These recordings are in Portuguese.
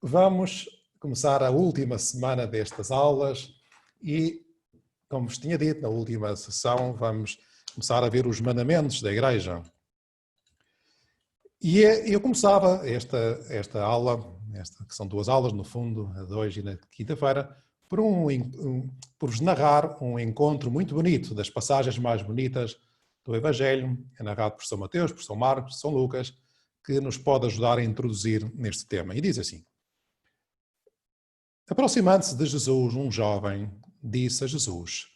Vamos começar a última semana destas aulas e, como vos tinha dito na última sessão, vamos começar a ver os mandamentos da Igreja. E eu começava esta aula, que são duas aulas no fundo, a de hoje e na quinta-feira, por vos narrar um encontro muito bonito das passagens mais bonitas do Evangelho, é narrado por São Mateus, por São Marcos, por São Lucas, que nos pode ajudar a introduzir neste tema. E diz assim: aproximando-se de Jesus, um jovem disse a Jesus.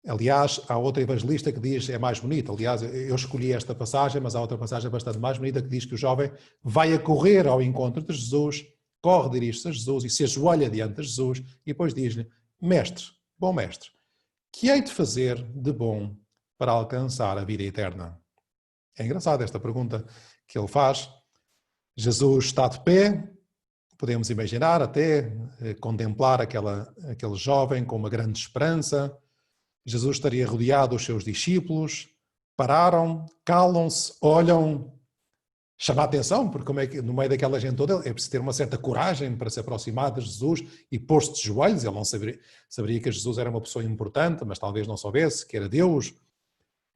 Aliás, há outra evangelista que diz, é mais bonita, aliás, eu escolhi esta passagem, mas há outra passagem bastante mais bonita que diz que o jovem vai a correr ao encontro de Jesus, corre, dirige-se a Jesus e se ajoelha diante de Jesus e depois diz-lhe: Mestre, bom mestre, que hei de fazer de bom para alcançar a vida eterna? É engraçada esta pergunta que ele faz. Jesus está de pé. Podemos imaginar até contemplar aquele jovem com uma grande esperança. Jesus estaria rodeado dos seus discípulos, pararam, calam-se, olham, chama a atenção, porque como é que no meio daquela gente toda é preciso ter uma certa coragem para se aproximar de Jesus e pôr-se de joelhos. Ele não saberia que Jesus era uma pessoa importante, mas talvez não soubesse que era Deus.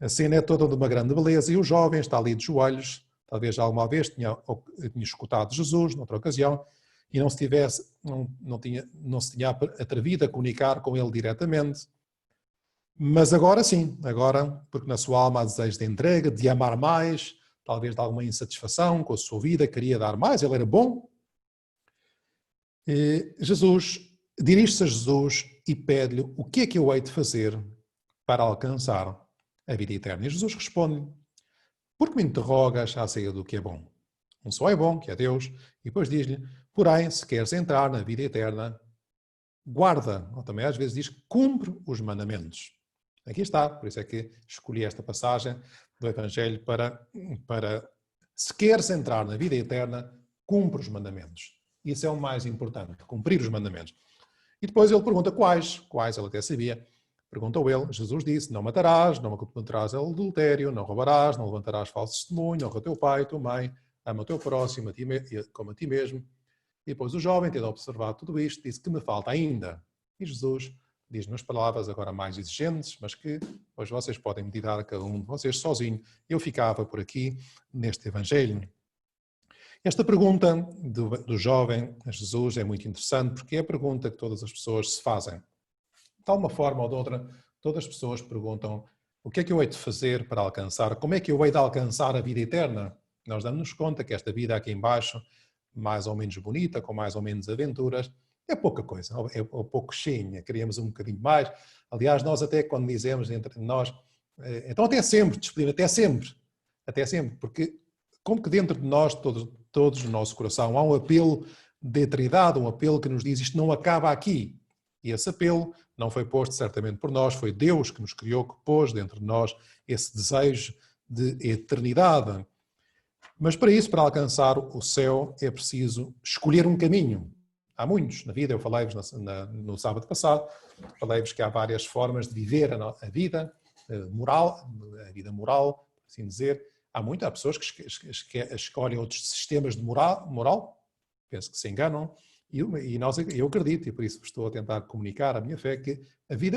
A cena é toda de uma grande beleza e o jovem está ali de joelhos, talvez alguma vez tinha escutado Jesus, noutra ocasião, e não se tinha atrevido a comunicar com ele diretamente. Mas agora sim, agora, porque na sua alma há desejo de entrega, de amar mais, talvez de alguma insatisfação com a sua vida, queria dar mais, ele era bom. E dirige-se a Jesus e pede-lhe: o que é que eu hei de fazer para alcançar a vida eterna? E Jesus responde-lhe: por que me interrogas acerca do que é bom? Um só é bom, que é Deus, e depois diz-lhe: porém, se queres entrar na vida eterna, guarda, ou também às vezes diz, cumpre os mandamentos. Aqui está, por isso é que escolhi esta passagem do Evangelho para se queres entrar na vida eterna, cumpre os mandamentos. Isso é o mais importante, cumprir os mandamentos. E depois ele pergunta quais ele até sabia. Perguntou ele, Jesus disse: não matarás, não cometerás adultério, não roubarás, não levantarás falso testemunho, honra o teu pai, tua mãe, ama o teu próximo como a ti mesmo. E depois o jovem, tendo observado tudo isto, disse: que me falta ainda? E Jesus diz-nos palavras agora mais exigentes, mas que hoje vocês podem meditar cada um de vocês sozinho. Eu ficava por aqui neste Evangelho. Esta pergunta do jovem a Jesus é muito interessante, porque é a pergunta que todas as pessoas se fazem. De uma forma ou de outra, todas as pessoas perguntam: o que é que eu hei de fazer para alcançar? Como é que eu hei de alcançar a vida eterna? Nós damos-nos conta que esta vida aqui embaixo, mais ou menos bonita, com mais ou menos aventuras, é pouca coisa, é pouco cheinha, queríamos um bocadinho mais. Aliás, nós até quando dizemos entre nós, então até sempre, disciplina, até sempre, porque como que dentro de nós, todos no nosso coração, há um apelo de eternidade, um apelo que nos diz: isto não acaba aqui. E esse apelo não foi posto certamente por nós, foi Deus que nos criou, que pôs dentro de nós esse desejo de eternidade. Mas para isso, para alcançar o céu, é preciso escolher um caminho. Há muitos na vida, eu falei-vos no sábado passado, falei-vos que há várias formas de viver a vida moral, por assim dizer. Há pessoas que escolhem outros sistemas de moral, penso que se enganam, e eu acredito, e por isso estou a tentar comunicar a minha fé, que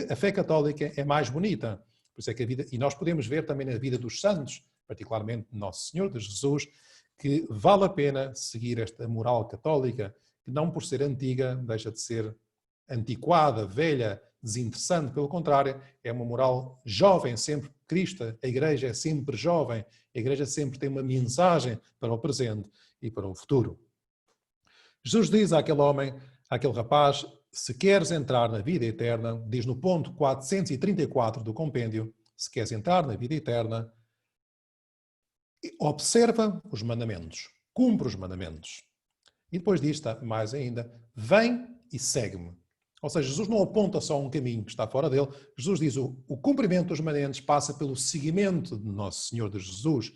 a fé católica é mais bonita. Por isso é que e nós podemos ver também na vida dos santos, particularmente Nosso Senhor de Jesus, que vale a pena seguir esta moral católica, que não por ser antiga deixa de ser antiquada, velha, desinteressante. Pelo contrário, é uma moral jovem, sempre cristã. A Igreja é sempre jovem. A Igreja sempre tem uma mensagem para o presente e para o futuro. Jesus diz àquele homem, àquele rapaz: se queres entrar na vida eterna, diz no ponto 434 do compêndio, se queres entrar na vida eterna, observa os mandamentos, cumpre os mandamentos. E depois diz mais ainda: vem e segue-me. Ou seja, Jesus não aponta só um caminho que está fora dele. Jesus diz o cumprimento dos mandamentos passa pelo seguimento de Nosso Senhor de Jesus.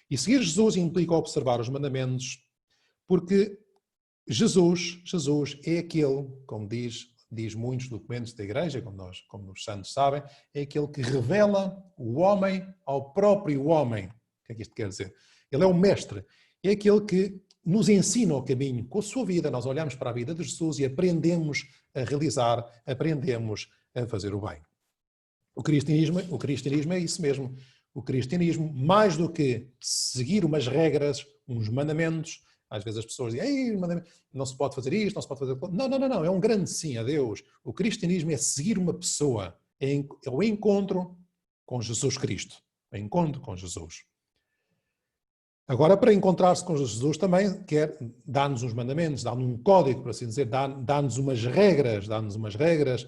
E seguir Jesus implica observar os mandamentos, porque Jesus é aquele, como diz muitos documentos da Igreja, como os santos sabem, é aquele que revela o homem ao próprio homem. O que é que isto quer dizer? Ele é o mestre, é aquele que nos ensina o caminho com a sua vida. Nós olhamos para a vida de Jesus e aprendemos a realizar, aprendemos a fazer o bem. O cristianismo é isso mesmo. O cristianismo, mais do que seguir umas regras, uns mandamentos, às vezes as pessoas dizem, não se pode fazer isto, não se pode fazer aquilo. Não, é um grande sim a Deus. O cristianismo é seguir uma pessoa, é o encontro com Jesus Cristo. O encontro com Jesus. Agora, para encontrar-se com Jesus também quer dar-nos uns mandamentos, dar-nos um código, por assim dizer, dar-nos umas regras,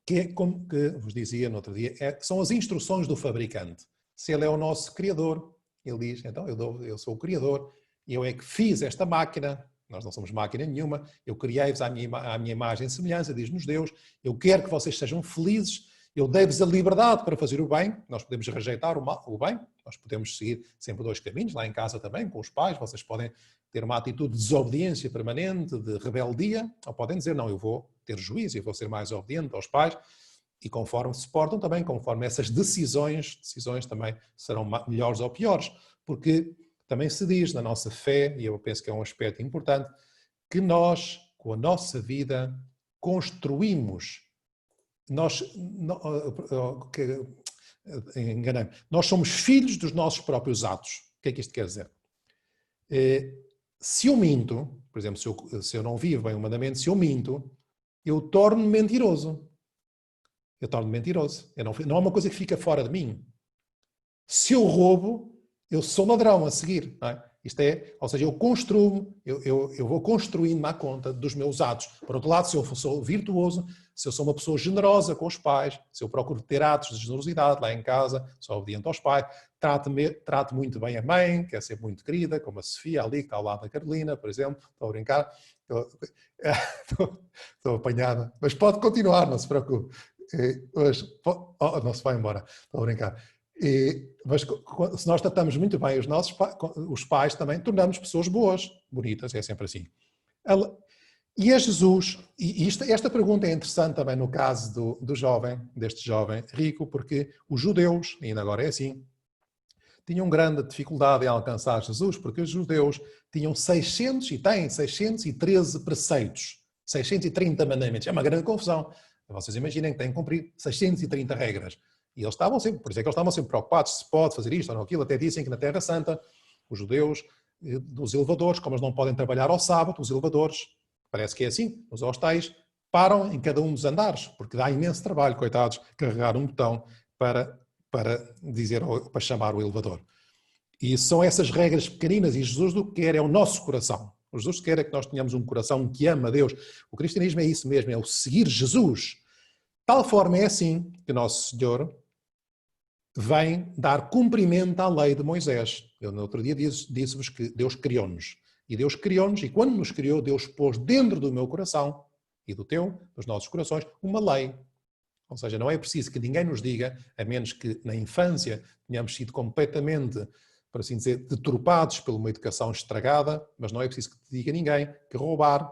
que é como que vos dizia no outro dia, são as instruções do fabricante. Se ele é o nosso criador, ele diz, então eu sou o criador, eu é que fiz esta máquina, nós não somos máquina nenhuma, eu criei-vos à minha imagem e semelhança, diz-nos Deus, eu quero que vocês sejam felizes, eu dei-vos a liberdade para fazer o bem, nós podemos rejeitar o bem, nós podemos seguir sempre dois caminhos, lá em casa também, com os pais, vocês podem ter uma atitude de desobediência permanente, de rebeldia, ou podem dizer, não, eu vou ter juízo, eu vou ser mais obediente aos pais, e conforme se portam também, conforme essas decisões também serão melhores ou piores, porque também se diz na nossa fé, e eu penso que é um aspecto importante, que nós, com a nossa vida, construímos, nós somos filhos dos nossos próprios atos. O que é que isto quer dizer? Se eu minto, por exemplo, se eu não vivo bem o mandamento, se eu minto, eu torno-me mentiroso. Não é uma coisa que fica fora de mim. Se eu roubo, eu sou ladrão a seguir. Não é? Ou seja, eu construo, eu vou construindo-me à conta dos meus atos. Por outro lado, se eu sou virtuoso, se eu sou uma pessoa generosa com os pais, se eu procuro ter atos de generosidade lá em casa, sou obediente aos pais, trato muito bem a mãe, que é sempre muito querida, como a Sofia ali, que está ao lado da Carolina, por exemplo, estou a brincar, estou apanhada, mas pode continuar, não se preocupe. Não se vai embora, estou a brincar. Mas se nós tratamos muito bem os pais também, tornamos pessoas boas, bonitas, é sempre assim. E é Jesus, e esta pergunta é interessante também no caso deste jovem rico, porque os judeus, e ainda agora é assim, tinham grande dificuldade em alcançar Jesus, porque os judeus tinham 613 preceitos, 630 mandamentos. É uma grande confusão. Vocês imaginem que têm que cumprir 630 regras. E eles estavam sempre, por isso é que eles estavam sempre preocupados se pode fazer isto ou não aquilo. Até dizem que na Terra Santa, os judeus, dos elevadores, como eles não podem trabalhar ao sábado, os elevadores, parece que é assim, os hostéis param em cada um dos andares, porque dá imenso trabalho, coitados, carregar um botão para chamar o elevador. E são essas regras pequeninas, e Jesus o que quer é o nosso coração. O Jesus quer é que nós tenhamos um coração que ama a Deus. O cristianismo é isso mesmo, é o seguir Jesus. Tal forma é assim que Nosso Senhor vem dar cumprimento à lei de Moisés. Eu no outro dia disse-vos que Deus criou-nos. E Deus criou-nos, e quando nos criou, Deus pôs dentro do meu coração e do teu, dos nossos corações, uma lei. Ou seja, não é preciso que ninguém nos diga, a menos que na infância tenhamos sido completamente, por assim dizer, deturpados por uma educação estragada, mas não é preciso que te diga ninguém que roubar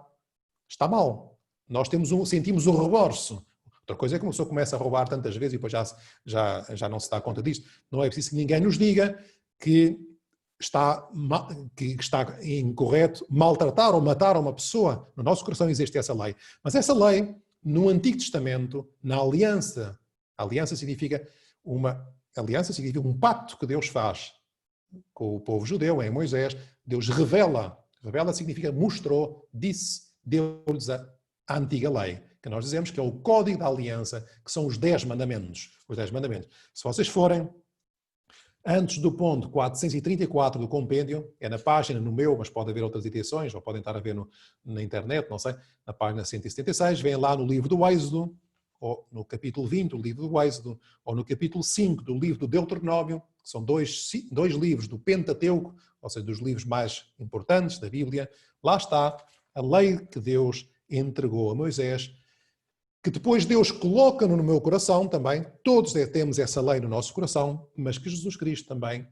está mal. Nós sentimos o remorso. Outra coisa é que uma pessoa começa a roubar tantas vezes e depois já não se dá conta disto. Não é preciso que ninguém nos diga que está incorreto maltratar ou matar uma pessoa. No nosso coração existe essa lei. Mas essa lei, no Antigo Testamento, na aliança, aliança significa um pacto que Deus faz com o povo judeu, em Moisés. Deus revela significa mostrou, disse, deu-lhes a antiga lei, que nós dizemos que é o código da aliança, que são os 10 mandamentos. Os 10 mandamentos. Se vocês forem antes do ponto 434 do compêndio, é na página, no meu, mas pode haver outras edições, ou podem estar a ver na internet, não sei, na página 176, vem lá no livro do Êxodo, ou no capítulo 20 do livro do Êxodo, ou no capítulo 5 do livro do Deuteronômio, que são dois livros do Pentateuco, ou seja, dos livros mais importantes da Bíblia. Lá está a lei que Deus entregou a Moisés, que depois Deus coloca no meu coração também. Todos temos essa lei no nosso coração, mas que Jesus Cristo também.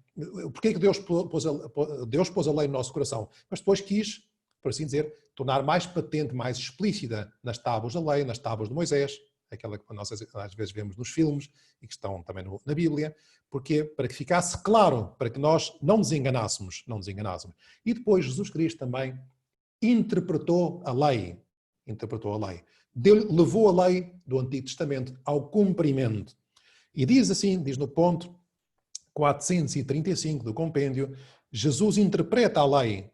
Porquê que Deus pôs a lei no nosso coração? Mas depois quis, por assim dizer, tornar mais patente, mais explícita nas tábuas da lei, nas tábuas de Moisés, aquela que nós às vezes vemos nos filmes e que estão também na Bíblia, porque para que ficasse claro, para que nós não nos enganássemos, não nos enganássemos. E depois Jesus Cristo também interpretou a lei, levou a lei do Antigo Testamento ao cumprimento. E diz assim, diz no ponto 435 do compêndio, Jesus interpreta a lei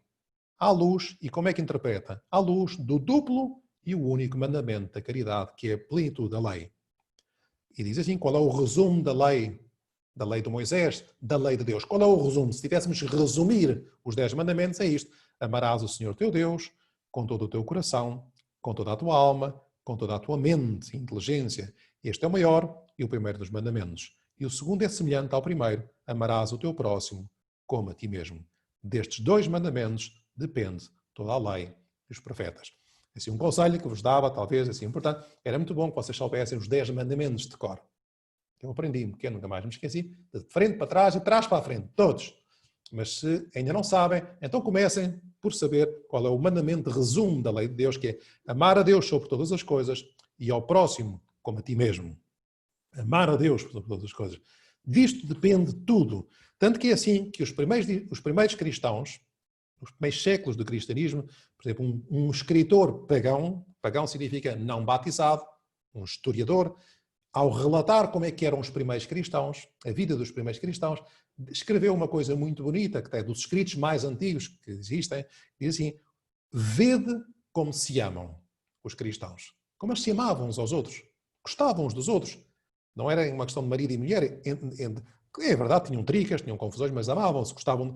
à luz, e como é que interpreta? À luz do duplo e o único mandamento da caridade, que é a plenitude da lei. E diz assim, qual é o resumo da lei de Moisés, da lei de Deus? Qual é o resumo? Se tivéssemos que resumir os 10 mandamentos, é isto: amarás o Senhor teu Deus com todo o teu coração, com toda a tua alma, com toda a tua mente e inteligência. Este é o maior e o primeiro dos mandamentos. E o segundo é semelhante ao primeiro: amarás o teu próximo como a ti mesmo. Destes 2 mandamentos depende toda a lei e os profetas. Assim, um conselho que vos dava, talvez, assim, importante, era muito bom que vocês soubessem os 10 mandamentos de cor. Eu aprendi, porque eu nunca mais me esqueci, de frente para trás e trás para a frente, todos. Mas se ainda não sabem, então comecem por saber qual é o mandamento de resumo da lei de Deus, que é amar a Deus sobre todas as coisas e ao próximo como a ti mesmo. Amar a Deus sobre todas as coisas. Disto depende tudo. Tanto que é assim que os primeiros cristãos, os primeiros séculos do cristianismo, por exemplo, um escritor pagão significa não batizado, um historiador, ao relatar como é que eram os primeiros cristãos, a vida dos primeiros cristãos, escreveu uma coisa muito bonita, que é dos escritos mais antigos que existem, diz assim: vede como se amam os cristãos. Como eles se amavam uns aos outros. Gostavam uns dos outros. Não era uma questão de marido e mulher. É verdade, tinham tricas, tinham confusões, mas amavam-se, gostavam.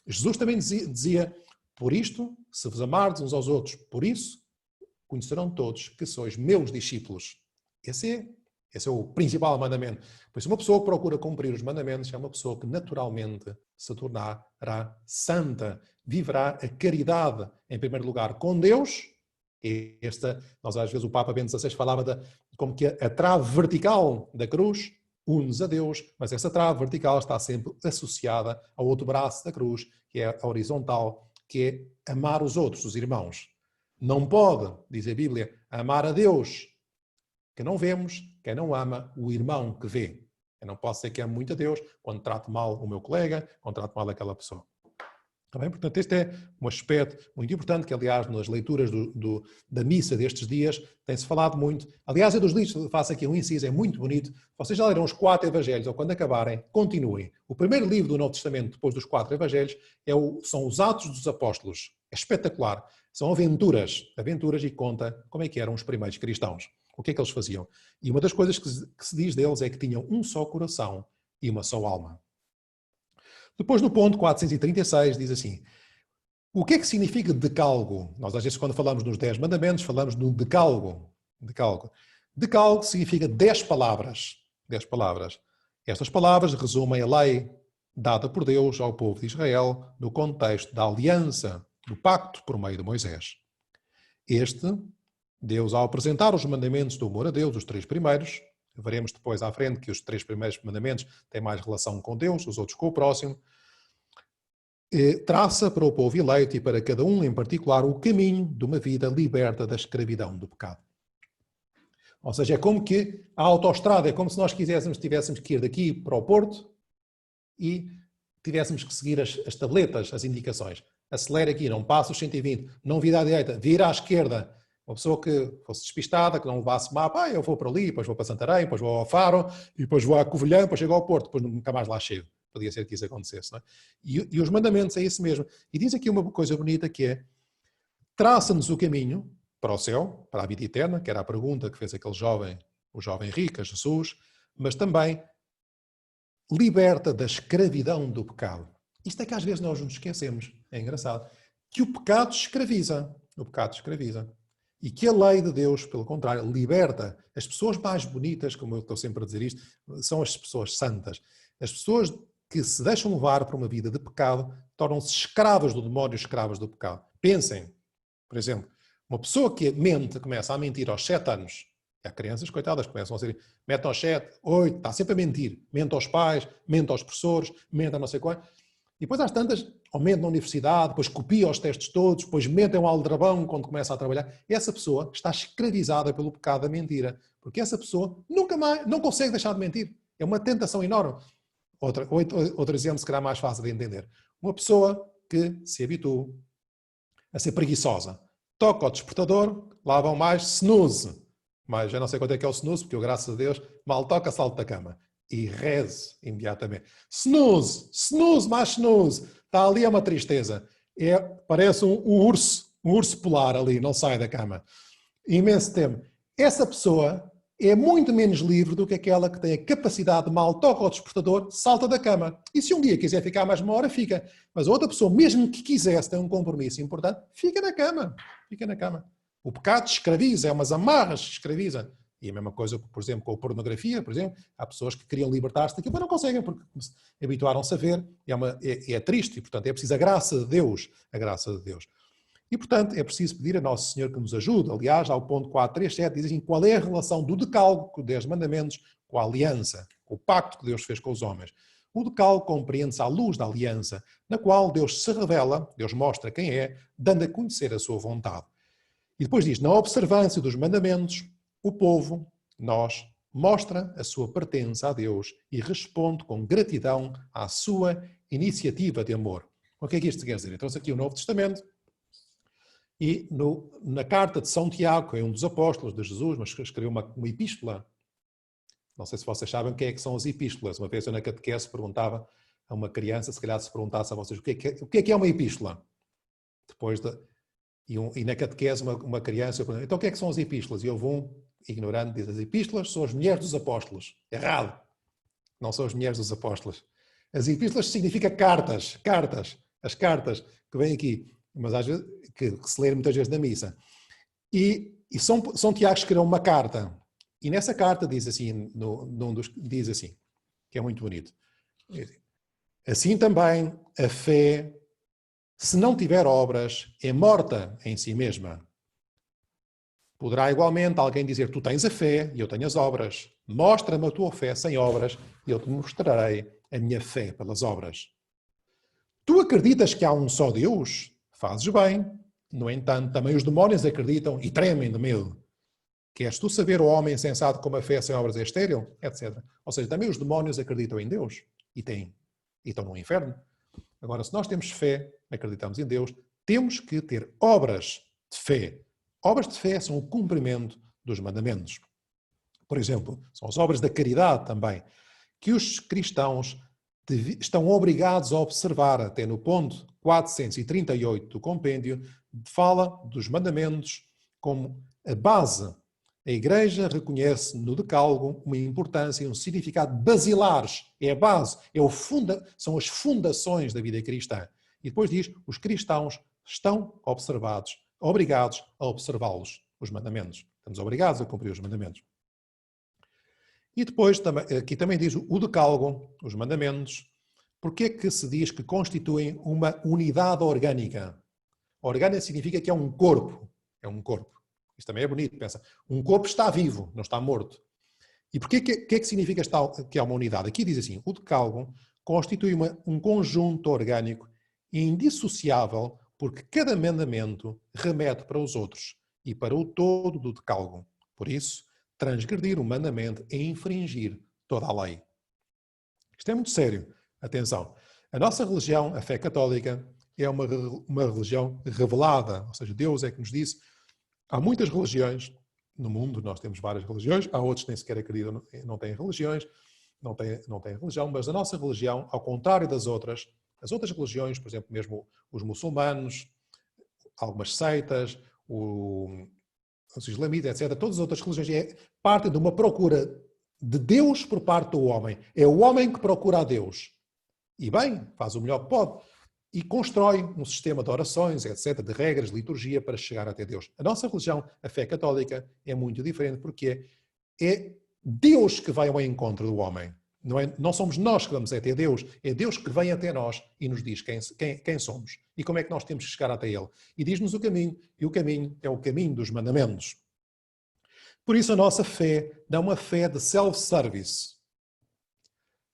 Jesus também dizia, por isto, se vos amardes uns aos outros, por isso, conhecerão todos que sois meus discípulos. Esse é o principal mandamento. Por isso, uma pessoa que procura cumprir os mandamentos é uma pessoa que naturalmente se tornará santa, viverá a caridade, em primeiro lugar, com Deus. Nós às vezes o Papa Bento XVI falava como que a trave vertical da cruz une-nos a Deus, mas essa trave vertical está sempre associada ao outro braço da cruz, que é a horizontal, que é amar os outros, os irmãos. Não pode, diz a Bíblia, amar a Deus que não vemos, quem não ama o irmão que vê. Eu não posso dizer que amo muito a Deus quando trato mal o meu colega, quando trato mal aquela pessoa. Tá bem? Portanto, este é um aspecto muito importante que, aliás, nas leituras da missa destes dias, tem-se falado muito. Aliás, é dos livros, faço aqui um inciso, é muito bonito. Vocês já leram os 4 Evangelhos, ou quando acabarem, continuem. O primeiro livro do Novo Testamento, depois dos 4 Evangelhos, são os Atos dos Apóstolos. É espetacular. São aventuras e conta como é que eram os primeiros cristãos. O que é que eles faziam? E uma das coisas que se diz deles é que tinham um só coração e uma só alma. Depois, no ponto 436, diz assim: o que é que significa decálogo? Nós, às vezes, quando falamos nos 10 mandamentos, falamos do decálogo. Decálogo significa 10 palavras. 10 palavras. Estas palavras resumem a lei dada por Deus ao povo de Israel no contexto da aliança, do pacto por meio de Moisés. Deus, ao apresentar os mandamentos do amor a Deus, os 3 primeiros, veremos depois à frente que os 3 primeiros mandamentos têm mais relação com Deus, os outros com o próximo, traça para o povo eleito e para cada um em particular o caminho de uma vida liberta da escravidão do pecado. Ou seja, é como que a autoestrada, é como se nós tivéssemos que ir daqui para o Porto e tivéssemos que seguir as tabletas, as indicações. Acelera aqui, não passa os 120, não vira à direita, vira à esquerda. Uma pessoa que fosse despistada, que não levasse mapa, eu vou para ali, depois vou para Santarém, depois vou ao Faro, e depois vou a Covilhã, depois chego ao Porto, depois nunca mais lá chego. Podia ser que isso acontecesse, não é? E os mandamentos é isso mesmo. E diz aqui uma coisa bonita que é: traça-nos o caminho para o céu, para a vida eterna, que era a pergunta que fez aquele jovem, o jovem rico, a Jesus, mas também liberta da escravidão do pecado. Isto é que às vezes nós nos esquecemos, é engraçado, que o pecado escraviza. O pecado escraviza. E que a lei de Deus, pelo contrário, liberta. As pessoas mais bonitas, como eu estou sempre a dizer isto, são as pessoas santas. As pessoas que se deixam levar para uma vida de pecado tornam-se escravas do demónio, escravas do pecado. Pensem, por exemplo, uma pessoa que mente, começa a mentir aos 7 anos, e há crianças, coitadas, começam a ser, mete aos 7, 8, está sempre a mentir. Mente aos pais, mente aos professores, mente a não sei qual. E depois às tantas, aumentam na universidade, depois copiam os testes todos, depois metem um aldrabão quando começa a trabalhar. Essa pessoa está escravizada pelo pecado da mentira, porque essa pessoa nunca mais, não consegue deixar de mentir. É uma tentação enorme. Outro exemplo, se calhar mais fácil de entender. Uma pessoa que se habitua a ser preguiçosa. Toca ao despertador, lá vão mais snooze. Mas já não sei quanto é que é o snooze, porque eu, graças a Deus, mal toca, salto da cama. E reze imediatamente. Snooze, snooze, mais snooze. Está ali, é uma tristeza. Parece um urso polar ali, não sai da cama. Imenso tempo. Essa pessoa é muito menos livre do que aquela que tem a capacidade de mal toca ao despertador, salta da cama. E se um dia quiser ficar mais uma hora, fica. Mas a outra pessoa, mesmo que quisesse ter um compromisso importante, fica na cama. Fica na cama. O pecado escraviza, é umas amarras que escraviza. E a mesma coisa, por exemplo, com a pornografia, por exemplo, há pessoas que queriam libertar-se daquilo, mas não conseguem, porque habituaram-se a ver, é triste, e portanto é preciso a graça de Deus, a graça de Deus. E portanto é preciso pedir a Nosso Senhor que nos ajude. Aliás, ao ponto 437 diz assim, qual é a relação do decálogo, com os 10 mandamentos, com a aliança, com o pacto que Deus fez com os homens. O decálogo compreende-se à luz da aliança, na qual Deus se revela, Deus mostra quem é, dando a conhecer a sua vontade. E depois diz, na observância dos mandamentos, o povo, nós, mostra a sua pertença a Deus e responde com gratidão à sua iniciativa de amor. O que é que isto quer dizer? Eu trouxe aqui o Novo Testamento e na carta de São Tiago, que é um dos apóstolos de Jesus, mas escreveu uma epístola. Não sei se vocês sabem o que é que são as epístolas. Uma vez eu na catequese perguntava a uma criança, se calhar se perguntasse a vocês o que é uma epístola? Depois e na catequese, uma criança, eu então o que é que são as epístolas? E houve um ignorante que diz, as epístolas são as mulheres dos apóstolos. Errado. Não são as mulheres dos apóstolos. As epístolas significa cartas. As cartas que vêm aqui, mas às vezes, que se lê muitas vezes na missa. E São Tiago escreveu uma carta. E nessa carta diz assim, diz assim, que é muito bonito. Assim também a fé, se não tiver obras, é morta em si mesma. Poderá igualmente alguém dizer, tu tens a fé e eu tenho as obras. Mostra-me a tua fé sem obras e eu te mostrarei a minha fé pelas obras. Tu acreditas que há um só Deus? Fazes bem. No entanto, também os demónios acreditam e tremem de medo. Queres tu saber, o homem sensato, como a fé sem obras é estéril? Etc. Ou seja, também os demónios acreditam em Deus e estão no inferno. Agora, se nós temos fé, acreditamos em Deus, temos que ter obras de fé. Obras de fé são o cumprimento dos mandamentos. Por exemplo, são as obras da caridade também, que os cristãos estão obrigados a observar, até no ponto 438 do compêndio, fala dos mandamentos como a base. A Igreja reconhece no decálogo uma importância e um significado basilares. É a base, são as fundações da vida cristã. E depois diz, os cristãos estão obrigados a observá-los, os mandamentos. Estamos obrigados a cumprir os mandamentos. E depois, aqui também diz o decálogo, os mandamentos, porque é que se diz que constituem uma unidade orgânica? Orgânica significa que é um corpo. É um corpo. Isto também é bonito, pensa. Um corpo está vivo, não está morto. E porquê que significa que é uma unidade? Aqui diz assim, o decálogo constitui um conjunto orgânico indissociável, porque cada mandamento remete para os outros e para o todo do decálogo. Por isso, transgredir o mandamento é infringir toda a lei. Isto é muito sério. Atenção. A nossa religião, a fé católica, é uma religião revelada. Ou seja, Deus é que nos disse. Há muitas religiões no mundo, nós temos várias religiões, há outros que nem sequer acreditam, não têm religiões, não têm religião, mas a nossa religião, ao contrário das outras, as outras religiões, por exemplo, mesmo os muçulmanos, algumas seitas, os islamitas, etc., todas as outras religiões partem de uma procura de Deus por parte do homem. É o homem que procura a Deus. E bem, faz o melhor que pode. E constrói um sistema de orações, etc., de regras, de liturgia para chegar até Deus. A nossa religião, a fé católica, é muito diferente porque é Deus que vai ao encontro do homem. Não somos nós que vamos até Deus, é Deus que vem até nós e nos diz quem somos e como é que nós temos que chegar até Ele. E diz-nos o caminho, e o caminho é o caminho dos mandamentos. Por isso a nossa fé não é uma fé de self-service,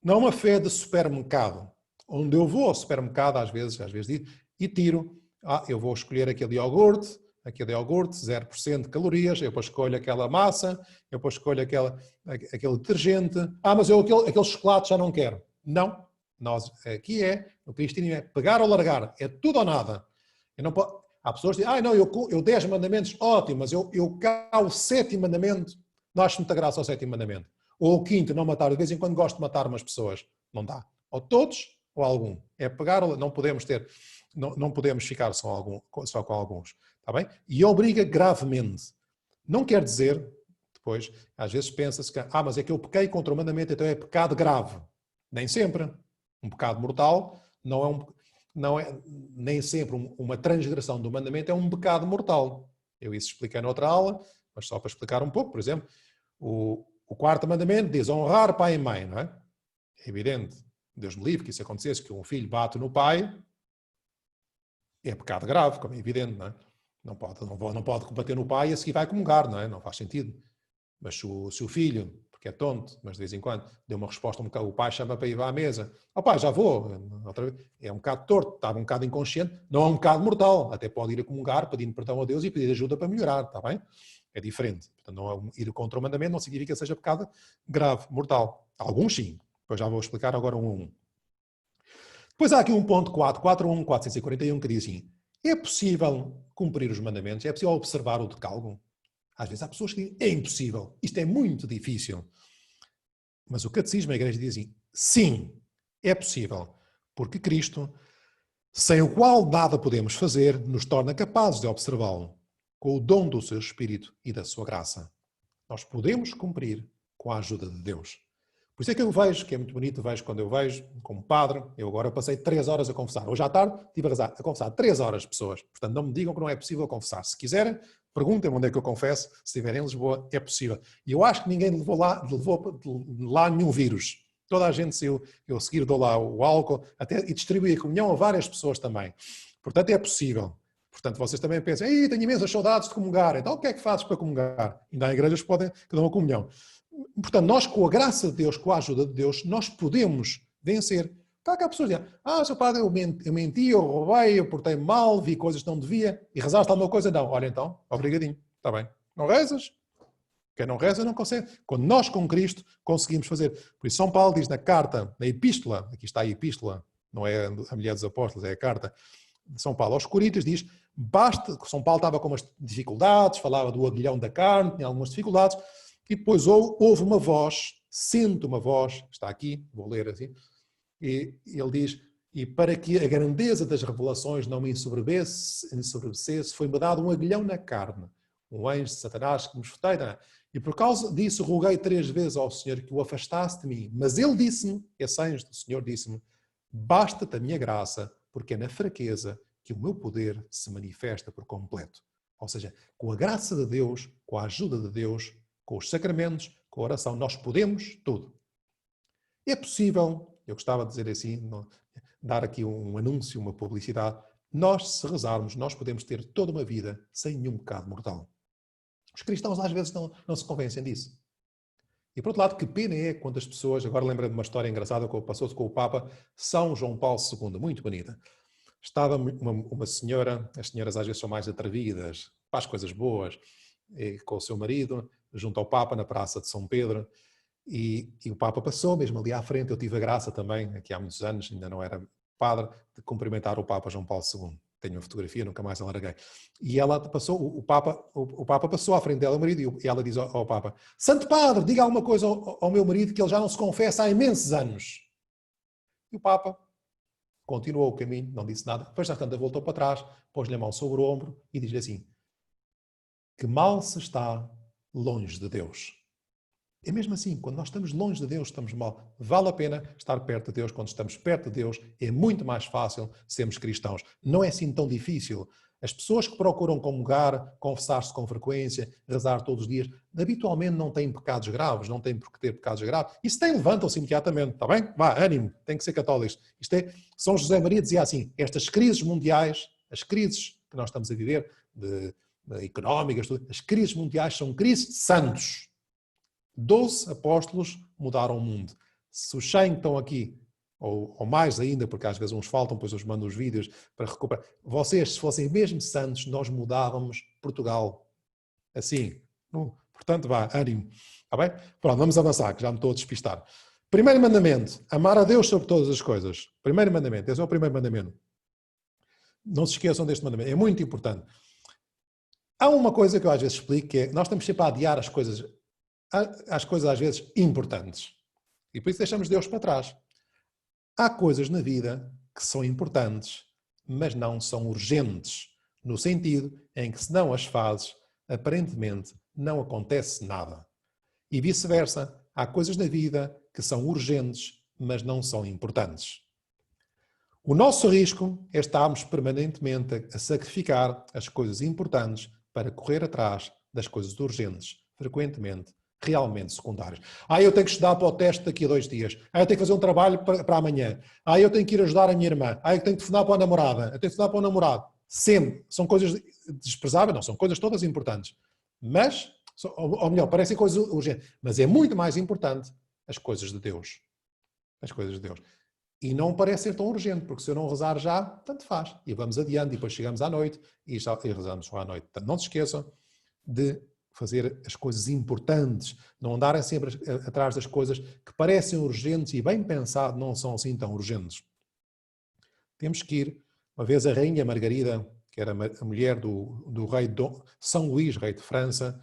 não é uma fé de supermercado. onde eu vou ao supermercado, às vezes digo, e tiro, eu vou escolher aquele iogurte 0% de calorias, eu depois escolho aquela massa, eu depois escolho aquele detergente, mas eu aquele chocolate já não quero. Não, nós aqui no cristianismo é pegar ou largar, é tudo ou nada. Eu não posso, há pessoas que dizem, não, eu 10 mandamentos, ótimo, mas eu cá o 7º mandamento, não acho muita graça ao 7º mandamento. Ou o 5º, não matar, de vez em quando gosto de matar umas pessoas, não dá. Ou todos, ou algum. É pegar, não podemos ter, não podemos ficar só com alguns. Está bem? E obriga gravemente. Não quer dizer, depois, às vezes pensa-se que, mas é que eu pequei contra o mandamento, então é pecado grave. Nem sempre. Um pecado mortal não é nem sempre uma transgressão do mandamento, é um pecado mortal. Eu isso expliquei noutra aula, mas só para explicar um pouco, por exemplo, o 4º mandamento diz honrar pai e mãe, não é? É evidente, Deus me livre que isso acontecesse, que um filho bate no pai, é pecado grave, como é evidente, não é? Não pode bater no pai e a seguir vai comungar, não é? Não faz sentido. Mas se o filho, porque é tonto, mas de vez em quando, deu uma resposta, o pai chama para ir à mesa. Pai, já vou. Outra vez. É um bocado torto, estava um bocado inconsciente. Não é um bocado mortal. Até pode ir a comungar, pedindo perdão a Deus e pedir ajuda para melhorar, está bem? É diferente. Portanto, não é ir contra o mandamento não significa que seja pecado grave, mortal. Alguns sim. Depois já vou explicar agora um a um. Depois há aqui um ponto 441, que diz assim, é possível cumprir os mandamentos? É possível observar o decálogo? Às vezes há pessoas que dizem, é impossível, isto é muito difícil. Mas o Catecismo, a Igreja diz assim, sim, é possível, porque Cristo, sem o qual nada podemos fazer, nos torna capazes de observá-lo, com o dom do seu Espírito e da sua graça. Nós podemos cumprir com a ajuda de Deus. Por isso é que eu vejo, que é muito bonito, vejo quando eu vejo, como padre, eu agora passei 3 horas a confessar. Hoje à tarde estive a confessar 3 horas pessoas. Portanto, não me digam que não é possível confessar. Se quiserem, perguntem-me onde é que eu confesso. Se estiverem em Lisboa, é possível. E eu acho que ninguém levou lá nenhum vírus. Toda a gente, se eu seguir, dou lá o álcool e distribuí a comunhão a várias pessoas também. Portanto, é possível. Portanto, vocês também pensam, tenho imensas saudades de comungar. Então, o que é que fazes para comungar? Ainda há igrejas que dão a comunhão. Portanto, nós, com a graça de Deus, com a ajuda de Deus, nós podemos vencer. Está cá pessoas que dizem, seu padre, eu menti, eu roubei, eu portei mal, vi coisas que não devia, e rezaste alguma coisa? Não. Olha então, obrigadinho. Está bem. Não rezas? Quem não reza não consegue. Quando nós, com Cristo, conseguimos fazer. Por isso, São Paulo diz na carta, na epístola, aqui está a epístola, não é a mulher dos apóstolos, é a carta de São Paulo aos Coríntios, diz, basta, São Paulo estava com umas dificuldades, falava do aguilhão da carne, tinha algumas dificuldades, e depois houve uma voz, sinto uma voz, está aqui, vou ler assim, e ele diz, e para que a grandeza das revelações não me ensoberbecesse, foi-me dado um aguilhão na carne, um anjo de Satanás que me esfreita. E por causa disso roguei 3 vezes ao Senhor que o afastasse de mim. Mas ele disse-me, esse anjo do Senhor disse-me, basta-te a minha graça, porque é na fraqueza que o meu poder se manifesta por completo. Ou seja, com a graça de Deus, com a ajuda de Deus, com os sacramentos, com a oração, nós podemos tudo. É possível, eu gostava de dizer assim, dar aqui um anúncio, uma publicidade, nós, se rezarmos, nós podemos ter toda uma vida sem nenhum pecado mortal. Os cristãos às vezes não se convencem disso. E por outro lado, que pena é quando as pessoas, agora lembro-me de uma história engraçada que passou-se com o Papa São João Paulo II, muito bonita. Estava uma senhora, as senhoras às vezes são mais atrevidas, faz coisas boas, com o seu marido, junto ao Papa, na Praça de São Pedro, e o Papa passou mesmo ali à frente. Eu tive a graça também, aqui há muitos anos, ainda não era padre, de cumprimentar o Papa João Paulo II. Tenho uma fotografia, nunca mais a larguei. E ela passou, o Papa passou à frente dela, o marido, e ela diz ao Papa, Santo Padre, diga alguma coisa ao meu marido que ele já não se confessa há imensos anos. E o Papa continuou o caminho, não disse nada. Depois, na tanto, voltou para trás, pôs-lhe a mão sobre o ombro e diz-lhe assim, que mal se está longe de Deus. É mesmo assim, quando nós estamos longe de Deus, estamos mal. Vale a pena estar perto de Deus. Quando estamos perto de Deus, é muito mais fácil sermos cristãos. Não é assim tão difícil. As pessoas que procuram comungar, confessar-se com frequência, rezar todos os dias, habitualmente não têm pecados graves, não têm por que ter pecados graves. E se têm, levantam-se imediatamente, está bem? Vá, ânimo, tem que ser católicos. São José Maria dizia assim, estas crises mundiais, as crises que nós estamos a viver, económicas, as crises mundiais são crises de santos. 12 apóstolos mudaram o mundo. Se os 100 que estão aqui ou mais ainda, porque às vezes uns faltam, depois eu mando os vídeos para recuperar. Vocês, se fossem mesmo santos, nós mudávamos Portugal. Assim. Portanto, vá, ânimo. Está bem? Pronto, vamos avançar, que já me estou a despistar. Primeiro mandamento, amar a Deus sobre todas as coisas. Primeiro mandamento, esse é o primeiro mandamento. Não se esqueçam deste mandamento, é muito importante. Há uma coisa que eu às vezes explico, que é, nós estamos sempre a adiar as coisas às vezes importantes. E por isso deixamos Deus para trás. Há coisas na vida que são importantes, mas não são urgentes, no sentido em que se não as fazes, aparentemente não acontece nada. E vice-versa, há coisas na vida que são urgentes, mas não são importantes. O nosso risco é estarmos permanentemente a sacrificar as coisas importantes para correr atrás das coisas urgentes, frequentemente realmente secundárias. Eu tenho que estudar para o teste daqui a 2 dias. Eu tenho que fazer um trabalho para amanhã. Eu tenho que ir ajudar a minha irmã. Eu tenho que telefonar para a namorada. Eu tenho que telefonar para o namorado. Sempre. São coisas desprezáveis? Não, são coisas todas importantes. Mas, ou melhor, parecem coisas urgentes. Mas é muito mais importante as coisas de Deus. As coisas de Deus. E não parece ser tão urgente, porque se eu não rezar já, tanto faz. E vamos adiante, e depois chegamos à noite e rezamos só à noite. Portanto, não se esqueçam de fazer as coisas importantes, não andarem sempre atrás das coisas que parecem urgentes e bem pensado não são assim tão urgentes. Temos que ir, uma vez a rainha Margarida, que era a mulher do rei São Luís, rei de França,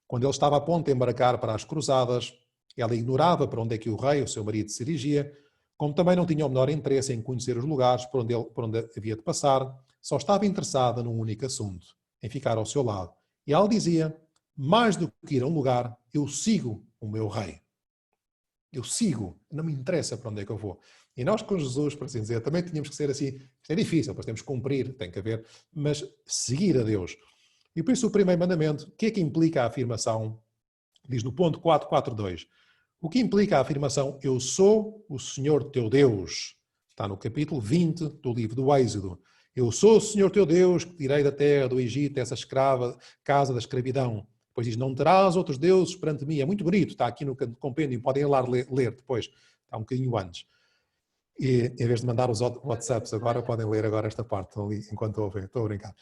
quando ele estava a ponto de embarcar para as cruzadas, ela ignorava para onde é que o rei, o seu marido, se dirigia, como também não tinha o menor interesse em conhecer os lugares por onde havia de passar, só estava interessada num único assunto, em ficar ao seu lado. E ela dizia, mais do que ir a um lugar, eu sigo o meu rei. Eu sigo, não me interessa para onde é que eu vou. E nós com Jesus, por assim dizer, também tínhamos que ser assim, isto é difícil, pois temos que cumprir, tem que haver, mas seguir a Deus. E por isso o primeiro mandamento, o que é que implica a afirmação? Diz no ponto 4.4.2. O que implica a afirmação, eu sou o Senhor teu Deus? Está no capítulo 20 do livro do Êxodo. Eu sou o Senhor teu Deus, que tirei da terra do Egito essa escrava, casa da escravidão. Depois diz, não terás outros deuses perante mim. É muito bonito, está aqui no compêndio, podem ir lá ler depois, está um bocadinho antes. E em vez de mandar os WhatsApps agora, podem ler agora esta parte ali, enquanto ouvem, estou a brincar.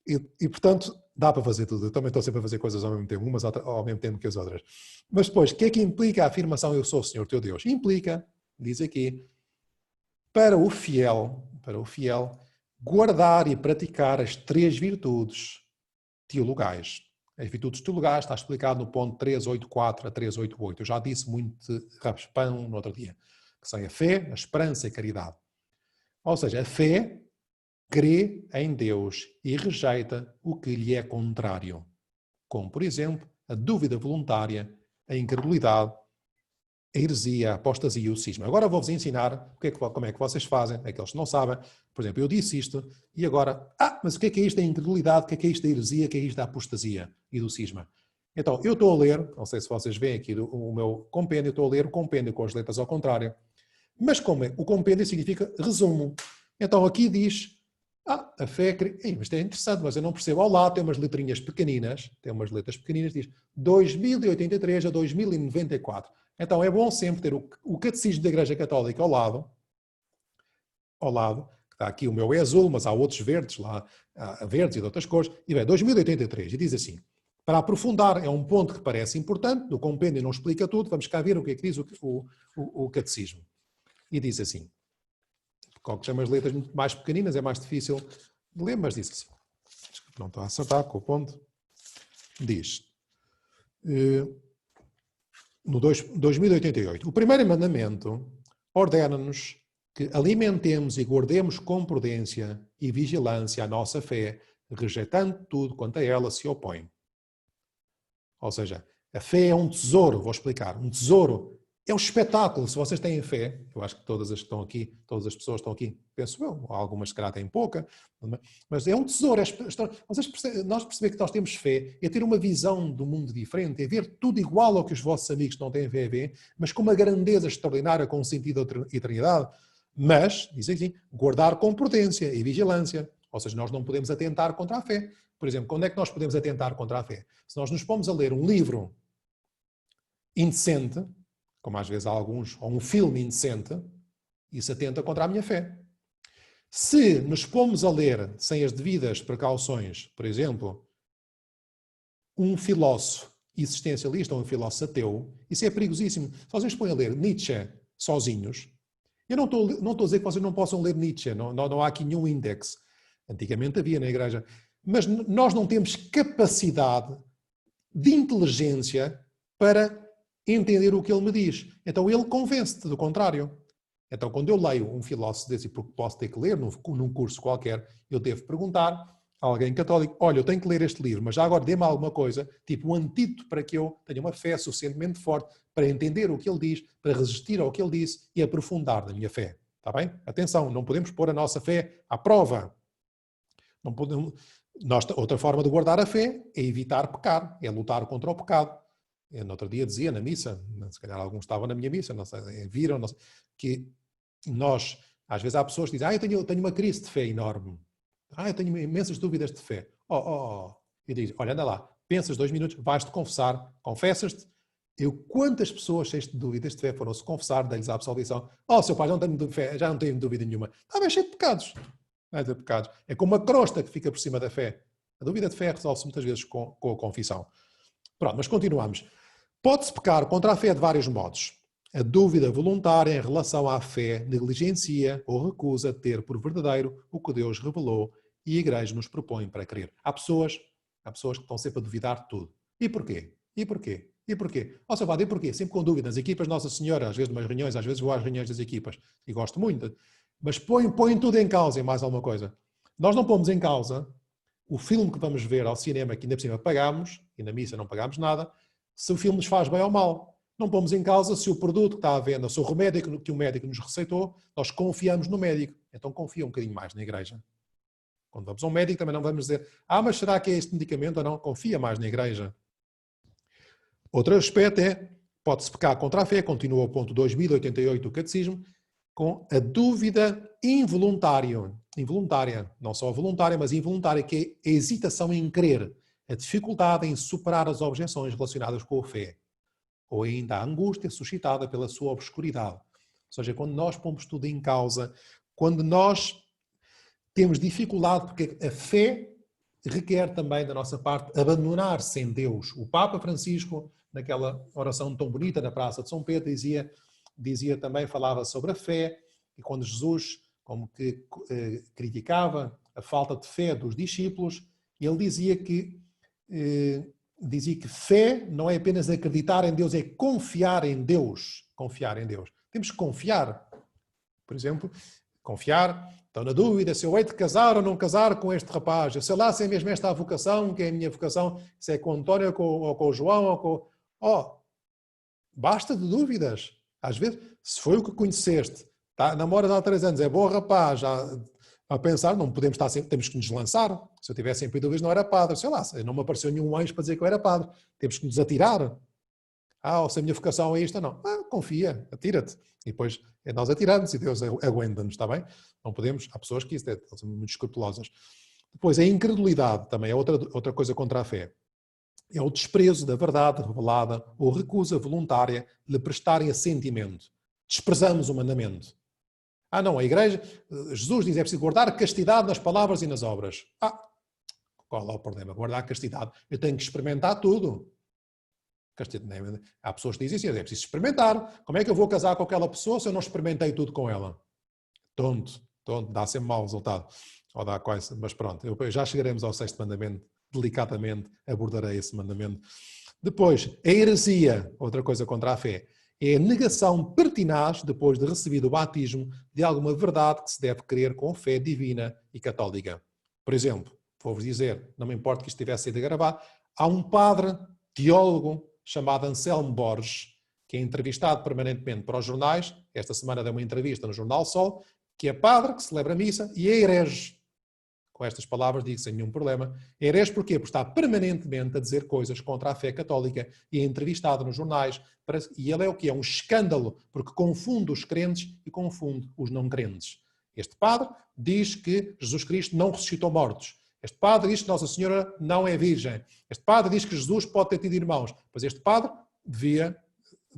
E, portanto, dá para fazer tudo. Eu também estou sempre a fazer coisas ao mesmo tempo, umas ao mesmo tempo que as outras. Mas depois, o que é que implica a afirmação eu sou o Senhor teu Deus? Implica, diz aqui, para o fiel, guardar e praticar as 3 virtudes teologais. As virtudes teologais está explicado no ponto 3.8.4 a 3.8.8. Eu já disse muito raspão no outro dia, que são a fé, a esperança e a caridade. Ou seja, a fé crê em Deus e rejeita o que lhe é contrário, como, por exemplo, a dúvida voluntária, a incredulidade, a heresia, a apostasia e o cisma. Agora vou-vos ensinar como é que vocês fazem, aqueles que não sabem. Por exemplo, eu disse isto e agora, mas o que é isto da incredulidade, o que é isto da heresia, o que é isto da apostasia e do cisma? Então, eu estou a ler, não sei se vocês veem aqui o meu compêndio, eu estou a ler o compêndio com as letras ao contrário, mas como o compêndio significa resumo. Então aqui diz, a fé, mas isto é interessante, mas eu não percebo. Ao lado tem umas letrinhas pequeninas, diz 2083 a 2094. Então é bom sempre ter o Catecismo da Igreja Católica ao lado, que está aqui o meu é azul, mas há outros verdes lá, verdes e de outras cores, e vem 2083, e diz assim, para aprofundar, é um ponto que parece importante, no compêndio não explica tudo, vamos cá ver o que é que diz o Catecismo. E diz assim, que chama as letras muito mais pequeninas, é mais difícil de ler, mas diz assim, não estou a acertar com o ponto, diz, no 2088, o primeiro mandamento ordena-nos que alimentemos e guardemos com prudência e vigilância a nossa fé, rejeitando tudo quanto a ela se opõe. Ou seja, a fé é um tesouro, vou explicar, um tesouro. É um espetáculo, se vocês têm fé, eu acho que todas as que estão aqui, todas as pessoas que estão aqui, penso eu, algumas se calhar têm pouca, mas é um tesouro. Nós percebemos que nós temos fé, é ter uma visão do mundo diferente, é ver tudo igual ao que os vossos amigos que não têm fé veem, mas com uma grandeza extraordinária, com um sentido de eternidade. Mas, dizem assim, guardar com prudência e vigilância. Ou seja, nós não podemos atentar contra a fé. Por exemplo, quando é que nós podemos atentar contra a fé? Se nós nos pomos a ler um livro indecente, como às vezes há alguns, ou um filme indecente, Isso atenta contra a minha fé. Se nos pomos a ler sem as devidas precauções, por exemplo, um filósofo existencialista ou um filósofo ateu, isso é perigosíssimo. Se vocês põem a ler Nietzsche sozinhos, eu não estou a dizer que vocês não possam ler Nietzsche, não há aqui nenhum índex. Antigamente havia na igreja. Mas nós não temos capacidade de inteligência para entender o que ele me diz. Então ele convence-te do contrário. Então quando eu leio um filósofo desse, porque posso ter que ler num curso qualquer, eu devo perguntar a alguém católico, olha, eu tenho que ler este livro, mas já agora dê-me alguma coisa, tipo um antídoto para que eu tenha uma fé suficientemente forte para entender o que ele diz, para resistir ao que ele disse e aprofundar na minha fé. Está bem? Atenção, não podemos pôr a nossa fé à prova. Não podemos... outra forma de guardar a fé é evitar pecar, é lutar contra o pecado. Eu, no outro dia dizia na missa, se calhar alguns estavam na minha missa, não sei, viram, não sei, que nós, às vezes há pessoas que dizem, eu tenho uma crise de fé enorme. Eu tenho imensas dúvidas de fé. E diz, olha, anda lá, pensas 2 minutos, vais-te confessar, confessas-te. Quantas pessoas cheias de dúvidas de fé foram-se confessar, dei-lhes a absolvição. Seu pai, não tenho fé, já não tenho dúvida nenhuma. Está cheio de pecados. Pecados. É como uma crosta que fica por cima da fé. A dúvida de fé resolve-se muitas vezes com a confissão. Pronto, mas continuamos. Pode-se pecar contra a fé de vários modos. A dúvida voluntária em relação à fé negligencia ou recusa ter por verdadeiro o que Deus revelou e a Igreja nos propõe para crer. Há pessoas que estão sempre a duvidar de tudo. E porquê? E porquê? E porquê? Seu padre, e porquê? Sempre com dúvidas. As equipas Nossa Senhora, às vezes umas reuniões, às vezes vou às reuniões das equipas e gosto muito. Mas põem tudo em causa e mais alguma coisa. Nós não pomos em causa o filme que vamos ver ao cinema, que ainda por cima pagámos, e na missa não pagámos nada, se o filme nos faz bem ou mal. Não pomos em causa se o produto que está à venda, se o remédio que o médico nos receitou, nós confiamos no médico. Então confia um bocadinho mais na igreja. Quando vamos a um médico também não vamos dizer, mas será que é este medicamento ou não? Confia mais na igreja. Outro aspecto pode-se pecar contra a fé, continua o ponto 2088 do Catecismo, com a dúvida involuntária, não só voluntária, mas involuntária, que é a hesitação em crer, a dificuldade em superar as objeções relacionadas com a fé, ou ainda a angústia suscitada pela sua obscuridade. Ou seja, quando nós pomos tudo em causa, quando nós temos dificuldade, porque a fé requer também da nossa parte abandonar-se em Deus. O Papa Francisco, naquela oração tão bonita na Praça de São Pedro, dizia também, falava sobre a fé, e quando Jesus como que criticava a falta de fé dos discípulos, ele dizia que fé não é apenas acreditar em Deus, é confiar em Deus. Confiar em Deus. Temos que confiar. Por exemplo, confiar, estou na dúvida se eu hei de casar ou não casar com este rapaz. Eu sei lá se é mesmo esta a vocação, que é a minha vocação, se é com o António ou com o João ou com... Basta de dúvidas. Às vezes, se foi o que conheceste, namoras há 3 anos, é bom rapaz, a pensar, não podemos estar sempre, temos que nos lançar. Se eu tivesse sempre dúvidas, não era padre. Sei lá, não me apareceu nenhum anjo para dizer que eu era padre. Temos que nos atirar. Se a minha vocação é isto ou não. Confia, atira-te. E depois nós atiramos e Deus aguenta-nos, está bem? Não podemos, há pessoas que são muito escrupulosas. Depois, a incredulidade também é outra coisa contra a fé. É o desprezo da verdade revelada ou recusa voluntária de lhe prestarem assentimento. Desprezamos o mandamento. Não, a igreja, Jesus diz, é preciso guardar castidade nas palavras e nas obras. Qual é o problema? Guardar castidade. Eu tenho que experimentar tudo. Há pessoas que dizem assim, é preciso experimentar. Como é que eu vou casar com aquela pessoa se eu não experimentei tudo com ela? Tonto, dá sempre mau resultado. Ou dá quase, mas pronto, já chegaremos ao 6º mandamento, delicadamente abordarei esse mandamento. Depois, a heresia, outra coisa contra a fé, é a negação pertinaz, depois de recebido o batismo, de alguma verdade que se deve crer com fé divina e católica. Por exemplo, vou-vos dizer, não me importa que isto tivesse sido gravado, há um padre teólogo chamado Anselmo Borges, que é entrevistado permanentemente para os jornais, esta semana deu uma entrevista no Jornal Sol, que é padre, que celebra a missa e é herege. Com estas palavras digo sem nenhum problema. É herege porquê? Porque está permanentemente a dizer coisas contra a fé católica e é entrevistado nos jornais. E ele é o que é um escândalo, porque confunde os crentes e confunde os não crentes. Este padre diz que Jesus Cristo não ressuscitou mortos. Este padre diz que Nossa Senhora não é virgem. Este padre diz que Jesus pode ter tido irmãos. Pois este padre devia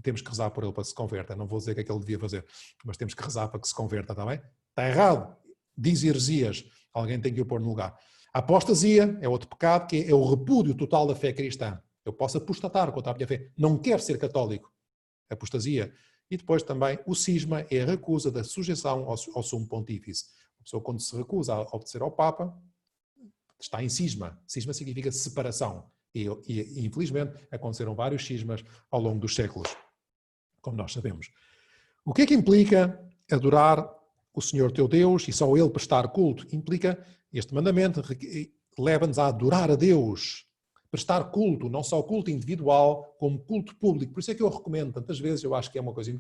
temos que rezar por ele para que se converta. Não vou dizer o que é que ele devia fazer, mas temos que rezar para que se converta, está bem? Está errado. Diz heresias. Alguém tem que o pôr no lugar. A apostasia é outro pecado, que é o repúdio total da fé cristã. Eu posso apostatar contra a minha fé. Não quero ser católico. Apostasia. E depois também o cisma é a recusa da sujeição ao sumo pontífice. A pessoa, quando se recusa a obedecer ao Papa, está em cisma. Cisma significa separação. E infelizmente, aconteceram vários cismas ao longo dos séculos, como nós sabemos. O que é que implica adorar o Senhor teu Deus e só Ele prestar culto? Implica, este mandamento leva-nos a adorar a Deus, prestar culto, não só culto individual, como culto público. Por isso é que eu recomendo, tantas vezes, eu acho que é uma coisa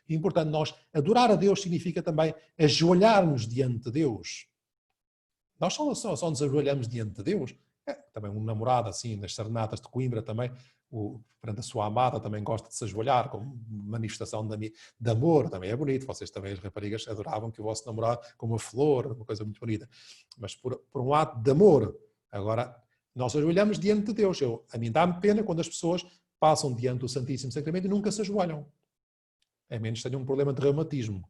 importante, nós adorar a Deus significa também ajoelhar-nos diante de Deus. Nós só nos ajoelhamos diante de Deus. Também um namorado, assim, nas serenatas de Coimbra também, perante a sua amada, também gosta de se ajoelhar, como manifestação de amor, também é bonito. Vocês também, as raparigas, adoravam que o vosso namorado, como uma flor, uma coisa muito bonita. Mas por um ato de amor. Agora, nós ajoelhamos diante de Deus. A mim dá-me pena quando as pessoas passam diante do Santíssimo Sacramento e nunca se ajoelham. A menos que tenham um problema de reumatismo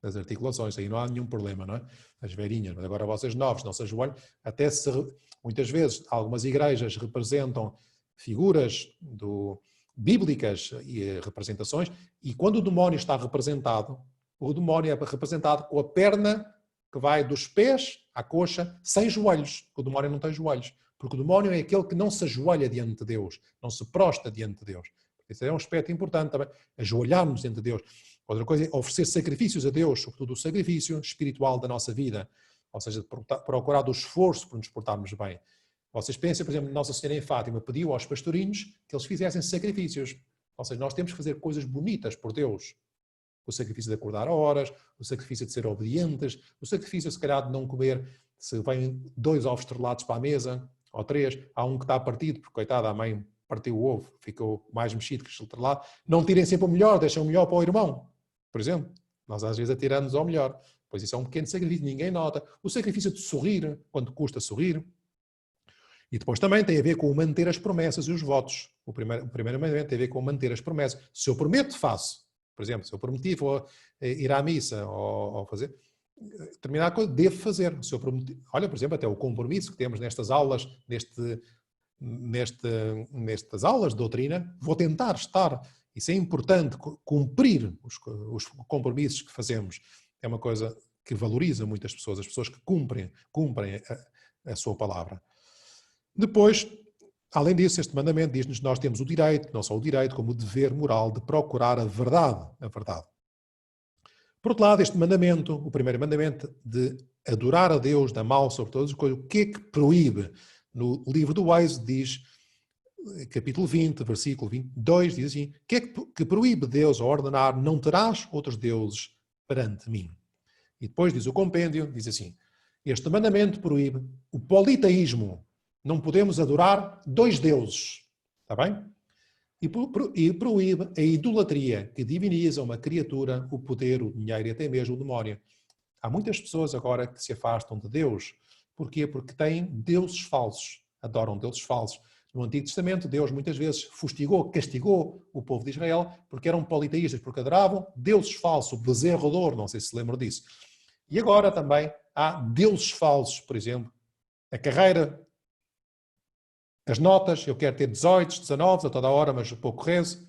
das articulações, aí não há nenhum problema, não é? As velhinhas, mas agora vocês novos não se ajoelham, até se, muitas vezes, algumas igrejas representam figuras bíblicas e representações, e quando o demónio está representado, o demónio é representado com a perna que vai dos pés à coxa, sem joelhos, o demónio não tem joelhos, porque o demónio é aquele que não se ajoelha diante de Deus, não se prostra diante de Deus. Esse é um aspecto importante também, ajoelharmos diante de Deus. Outra coisa é oferecer sacrifícios a Deus, sobretudo o sacrifício espiritual da nossa vida, ou seja, procurar do esforço para nos portarmos bem. Vocês pensam, por exemplo, Nossa Senhora em Fátima pediu aos pastorinhos que eles fizessem sacrifícios. Ou seja, nós temos que fazer coisas bonitas por Deus. O sacrifício de acordar a horas, o sacrifício de ser obedientes, o sacrifício, se calhar, de não comer, se vêm 2 ovos estrelados para a mesa, ou 3, há um que está partido, porque, coitada, a mãe partiu o ovo, ficou mais mexido que o estrelado. Não tirem sempre o melhor, deixem o melhor para o irmão. Por exemplo, nós às vezes atiramos ao melhor, pois isso é um pequeno sacrifício, ninguém nota. O sacrifício de sorrir, quando custa sorrir. E depois também tem a ver com manter as promessas e os votos. O primeiro mandamento tem a ver com manter as promessas. Se eu prometo, faço. Por exemplo, se eu prometi vou ir à missa ou fazer determinada coisa, devo fazer. Se eu prometi, olha, por exemplo, até o compromisso que temos nestas aulas, nestas aulas de doutrina, vou tentar estar. Isso é importante, cumprir os compromissos que fazemos. É uma coisa que valoriza muitas pessoas, as pessoas que cumprem a sua palavra. Depois, além disso, este mandamento diz-nos que nós temos o direito, não só o direito, como o dever moral de procurar a verdade. Por outro lado, este mandamento, o primeiro mandamento de adorar a Deus, da mal sobre todas as coisas, o que é que proíbe? No livro do Êxodo diz, capítulo 20, versículo 22, diz assim, o que é que proíbe Deus a ordenar, não terás outros deuses perante mim? E depois diz o compêndio, diz assim, este mandamento proíbe o politeísmo, não podemos adorar 2 deuses, está bem? E proíbe a idolatria, que diviniza uma criatura, o poder, o dinheiro e até mesmo o demónio. Há muitas pessoas agora que se afastam de Deus. Porquê? Porque têm deuses falsos, adoram deuses falsos. No Antigo Testamento, Deus muitas vezes fustigou, castigou o povo de Israel porque eram politeístas, porque adoravam deuses falsos, o bezerro de ouro, não sei se lembram disso. E agora também há deuses falsos, por exemplo, a carreira, as notas, eu quero ter 18, 19 a toda hora, mas pouco rezo,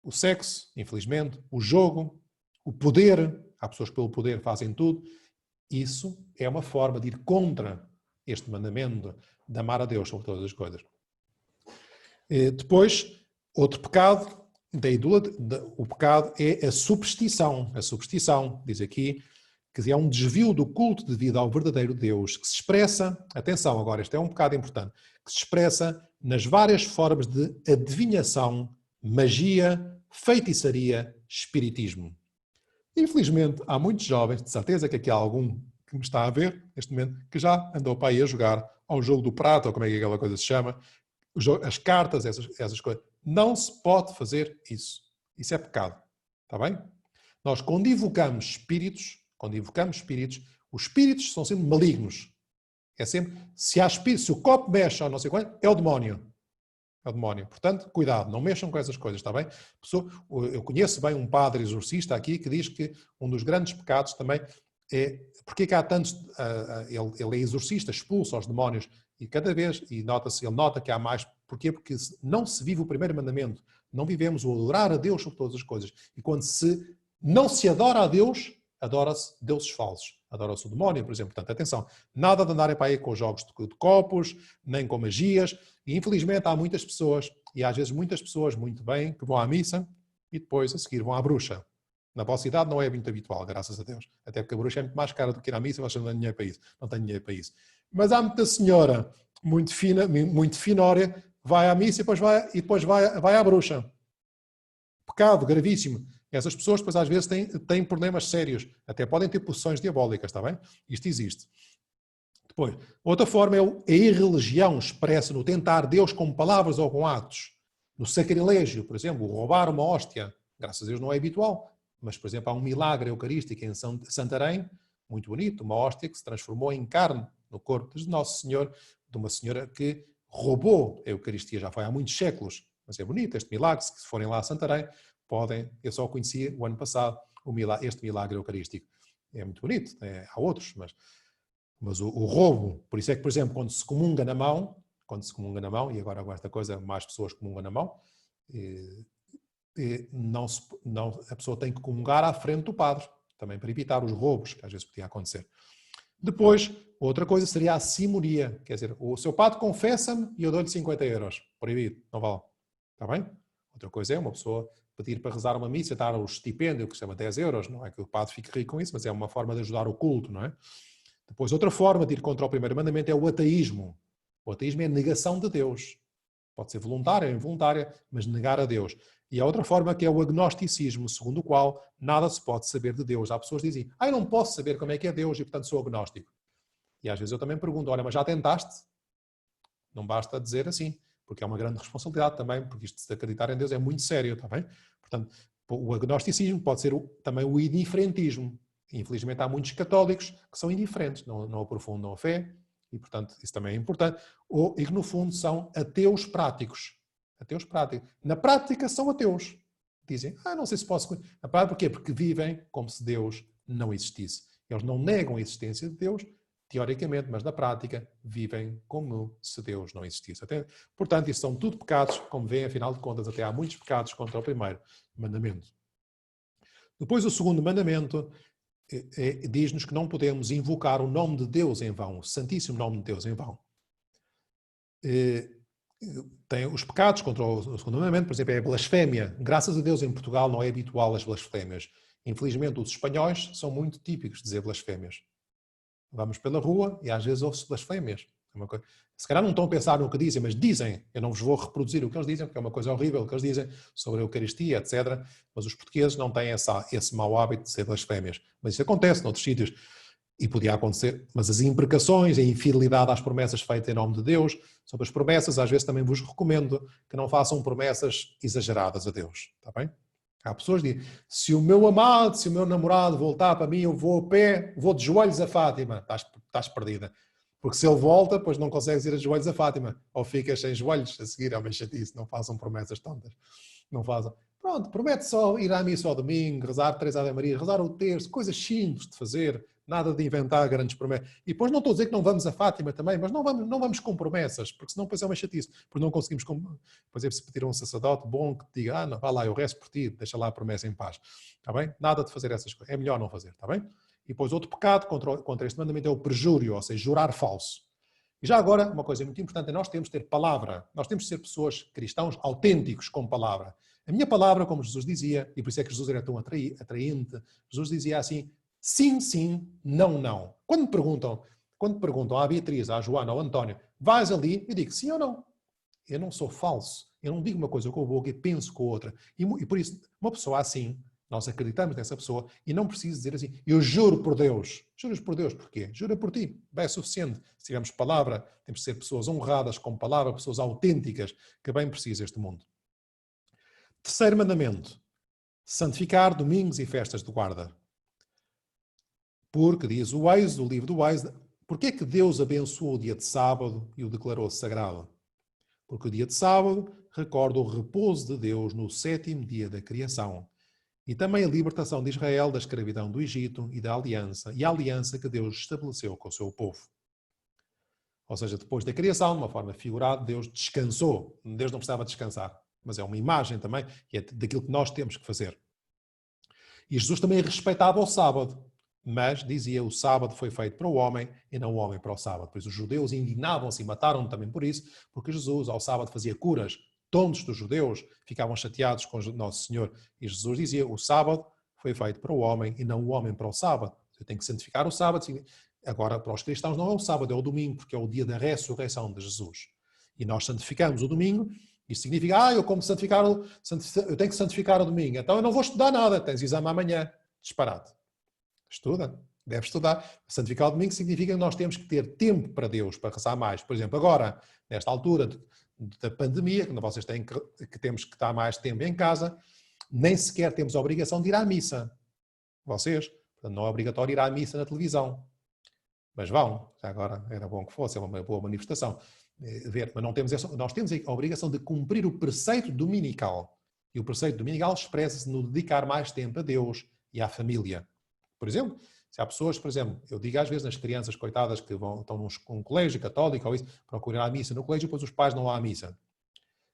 o sexo, infelizmente, o jogo, o poder, há pessoas que pelo poder fazem tudo. Isso é uma forma de ir contra este mandamento de amar a Deus sobre todas as coisas. Depois, outro pecado o pecado é a superstição. A superstição, diz aqui, que é um desvio do culto devido ao verdadeiro Deus, que se expressa, atenção agora, este é um pecado importante, que se expressa nas várias formas de adivinhação, magia, feitiçaria, espiritismo. Infelizmente, há muitos jovens, de certeza que aqui há algum que me está a ver neste momento, que já andou para aí a jogar ao jogo do prato, ou como é que aquela coisa se chama, as cartas, essas coisas. Não se pode fazer isso. Isso é pecado. Está bem? Nós, quando invocamos espíritos, os espíritos são sempre malignos. É sempre, se o copo mexe ou não sei quanto, é o demónio. É o demónio. Portanto, cuidado, não mexam com essas coisas, está bem? Eu conheço bem um padre exorcista aqui que diz que um dos grandes pecados também é... Porque é que há tantos... ele é exorcista, expulsa os demónios e cada vez, e ele nota que há mais. Porquê? Porque não se vive o primeiro mandamento. Não vivemos o adorar a Deus sobre todas as coisas. E quando não se adora a Deus, adora-se deuses falsos. Adora-se o demónio, por exemplo. Portanto, atenção, nada de andarem para aí com jogos de copos, nem com magias. E infelizmente há muitas pessoas, e às vezes muitas pessoas muito bem, que vão à missa e depois a seguir vão à bruxa. Na vossa idade não é muito habitual, graças a Deus. Até porque a bruxa é muito mais cara do que ir à missa, vocês não têm dinheiro para isso. Não têm dinheiro para isso. Mas há muita senhora muito fina, muito finória, vai à missa e depois vai à bruxa. Pecado gravíssimo. Essas pessoas depois às vezes têm problemas sérios. Até podem ter possessões diabólicas, está bem? Isto existe. Depois, outra forma é a irreligião expressa no tentar Deus com palavras ou com atos. No sacrilégio, por exemplo, roubar uma hóstia. Graças a Deus não é habitual. Mas, por exemplo, há um milagre eucarístico em Santarém, muito bonito, uma hóstia que se transformou em carne no corpo de Nosso Senhor, de uma senhora que roubou a Eucaristia, já foi há muitos séculos. Mas é bonito este milagre, se forem lá a Santarém, podem, eu só conhecia o ano passado este milagre eucarístico. É muito bonito, há outros, mas o roubo, por isso é que, por exemplo, quando se comunga na mão, e agora com esta coisa, mais pessoas comungam na mão, a pessoa tem que comungar à frente do padre, também para evitar os roubos, que às vezes podia acontecer. Depois, outra coisa seria a simonia, quer dizer, o seu padre confessa-me e eu dou-lhe 50 euros. Proibido, não vale. Está bem? Outra coisa é uma pessoa pedir para rezar uma missa, dar o estipêndio, que se chama 10 euros, não é que o padre fique rico com isso, mas é uma forma de ajudar o culto, não é? Depois, outra forma de ir contra o primeiro mandamento é o ateísmo. O ateísmo é a negação de Deus. Pode ser voluntária ou involuntária, mas negar a Deus. E há outra forma que é o agnosticismo, segundo o qual nada se pode saber de Deus. Há pessoas que dizem, eu não posso saber como é que é Deus e, portanto, sou agnóstico. E às vezes eu também pergunto, olha, mas já tentaste? Não basta dizer assim, porque é uma grande responsabilidade também, porque isto de acreditar em Deus é muito sério, está bem? Portanto, o agnosticismo pode ser também o indiferentismo. Infelizmente há muitos católicos que são indiferentes, não aprofundam a fé, e portanto isso também é importante, e que no fundo são ateus práticos. Ateus práticos. Na prática são ateus. Dizem, não sei se posso... Na prática, porquê? Porque vivem como se Deus não existisse. Eles não negam a existência de Deus, teoricamente, mas na prática vivem como se Deus não existisse. Portanto, isso são tudo pecados, como veem, afinal de contas, até há muitos pecados contra o primeiro mandamento. Depois, o segundo mandamento diz-nos que não podemos invocar o nome de Deus em vão, o santíssimo nome de Deus em vão. Tem os pecados contra o segundo mandamento, por exemplo, é a blasfémia. Graças a Deus, em Portugal não é habitual as blasfémias. Infelizmente, os espanhóis são muito típicos de dizer blasfémias. Vamos pela rua e às vezes ouve-se blasfémias. Se calhar não estão a pensar no que dizem, mas dizem. Eu não vos vou reproduzir o que eles dizem, porque é uma coisa horrível o que eles dizem sobre a Eucaristia, etc. Mas os portugueses não têm esse mau hábito de ser blasfémias. Mas isso acontece noutros sítios. E podia acontecer. Mas as imprecações, a infidelidade às promessas feitas em nome de Deus, sobre as promessas, às vezes também vos recomendo que não façam promessas exageradas a Deus. Está bem? Há pessoas que dizem, se o meu amado, se o meu namorado voltar para mim, eu vou a pé, vou de joelhos a Fátima. Estás perdida. Porque se ele volta, depois não consegues ir a joelhos a Fátima. Ou ficas sem joelhos a seguir, é uma chatice. Não façam promessas tontas. Não façam. Pronto, promete só ir à missa ao domingo, rezar 3 Ave Maria, rezar o terço, coisas simples de fazer. Nada de inventar grandes promessas. E depois não estou a dizer que não vamos a Fátima também, mas não vamos com promessas, porque senão depois é uma chatice. Depois não conseguimos... Por exemplo, se pedir a um sacerdote bom que te diga, não, vá lá, eu rezo por ti, deixa lá a promessa em paz. Está bem? Nada de fazer essas coisas. É melhor não fazer, está bem? E depois outro pecado contra este mandamento é o perjúrio, ou seja, jurar falso. E já agora, uma coisa muito importante é nós temos de ter palavra. Nós temos de ser pessoas cristãos autênticos com palavra. A minha palavra, como Jesus dizia, e por isso é que Jesus era tão atraente, Jesus dizia assim, sim, sim, não, não. Quando me perguntam à Beatriz, à Joana, ao António, vais ali? Eu digo sim ou não. Eu não sou falso. Eu não digo uma coisa com a boca e penso com a outra. E por isso, uma pessoa assim, nós acreditamos nessa pessoa e não preciso dizer assim, eu juro por Deus. Juras por Deus, porquê? Jura por ti. Bem, é suficiente. Se tivermos palavra, temos de ser pessoas honradas com palavra, pessoas autênticas, que bem precisa este mundo. Terceiro mandamento. Santificar domingos e festas de guarda. Porque, diz o livro do Êxodo, porque é que Deus abençoou o dia de sábado e o declarou sagrado? porque o dia de sábado recorda o repouso de Deus no 7º dia da criação e também a libertação de Israel da escravidão do Egito e a aliança que Deus estabeleceu com o seu povo. Ou seja, depois da criação, de uma forma figurada, Deus descansou. Deus não precisava descansar, mas é uma imagem também, e é daquilo que nós temos que fazer. E Jesus também respeitava o sábado, mas dizia o sábado foi feito para o homem e não o homem para o sábado. Pois os judeus indignavam-se e mataram-no também por isso, porque Jesus ao sábado fazia curas. Todos dos judeus ficavam chateados com Nosso Senhor. E Jesus dizia o sábado foi feito para o homem e não o homem para o sábado. Eu tenho que santificar o sábado. Agora, para os cristãos não é o sábado, é o domingo, porque é o dia da ressurreição de Jesus. E nós santificamos o domingo. Isso significa, eu tenho que santificar o domingo. Então eu não vou estudar nada, tens exame amanhã. Disparate. Estuda, deve estudar. Santificar o domingo significa que nós temos que ter tempo para Deus, para rezar mais. Por exemplo, agora, nesta altura da pandemia, quando vocês têm que temos que estar mais tempo em casa, nem sequer temos a obrigação de ir à missa. Vocês. Portanto, não é obrigatório ir à missa na televisão. Mas vão. Já agora era bom que fosse, é uma boa manifestação. Mas nós temos a obrigação de cumprir o preceito dominical. E o preceito dominical expressa-se no dedicar mais tempo a Deus e à família. Por exemplo, se há pessoas, por exemplo, eu digo às vezes nas crianças coitadas que estão num colégio católico ou isso, procuram ir à missa no colégio e depois os pais não vão à missa.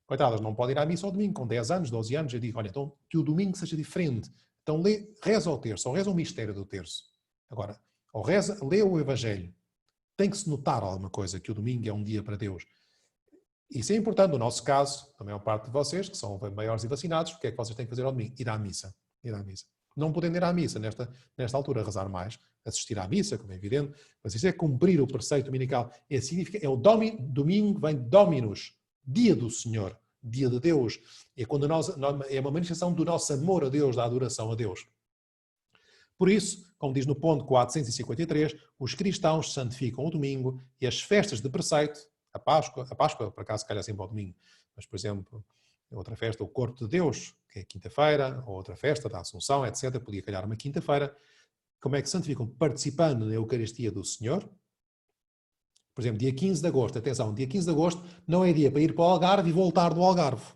Coitadas, não podem ir à missa ao domingo, com 10 anos, 12 anos, eu digo, olha, então que o domingo seja diferente. Então reza o terço, ou reza o mistério do terço. Agora, ou lê o Evangelho. Tem que se notar alguma coisa, que o domingo é um dia para Deus. Isso é importante no nosso caso, a maior parte de vocês, que são maiores e vacinados, o que é que vocês têm que fazer ao domingo? Ir à missa. Ir à missa. Não podem ir à missa nesta altura, rezar mais, assistir à missa, como é evidente, mas isso é cumprir o preceito dominical. Domingo vem Dominus, dia do Senhor, dia de Deus. É uma manifestação do nosso amor a Deus, da adoração a Deus. Por isso, como diz no ponto 453, os cristãos santificam o domingo e as festas de preceito, a Páscoa, por acaso calha sempre ao domingo, mas, por exemplo, outra festa, o Corpo de Deus, que é quinta-feira, ou outra festa da Assunção, etc., podia calhar uma quinta-feira. Como é que santificam? Participando na Eucaristia do Senhor. Por exemplo, dia 15 de agosto, atenção, dia 15 de agosto não é dia para ir para o Algarve e voltar do Algarve.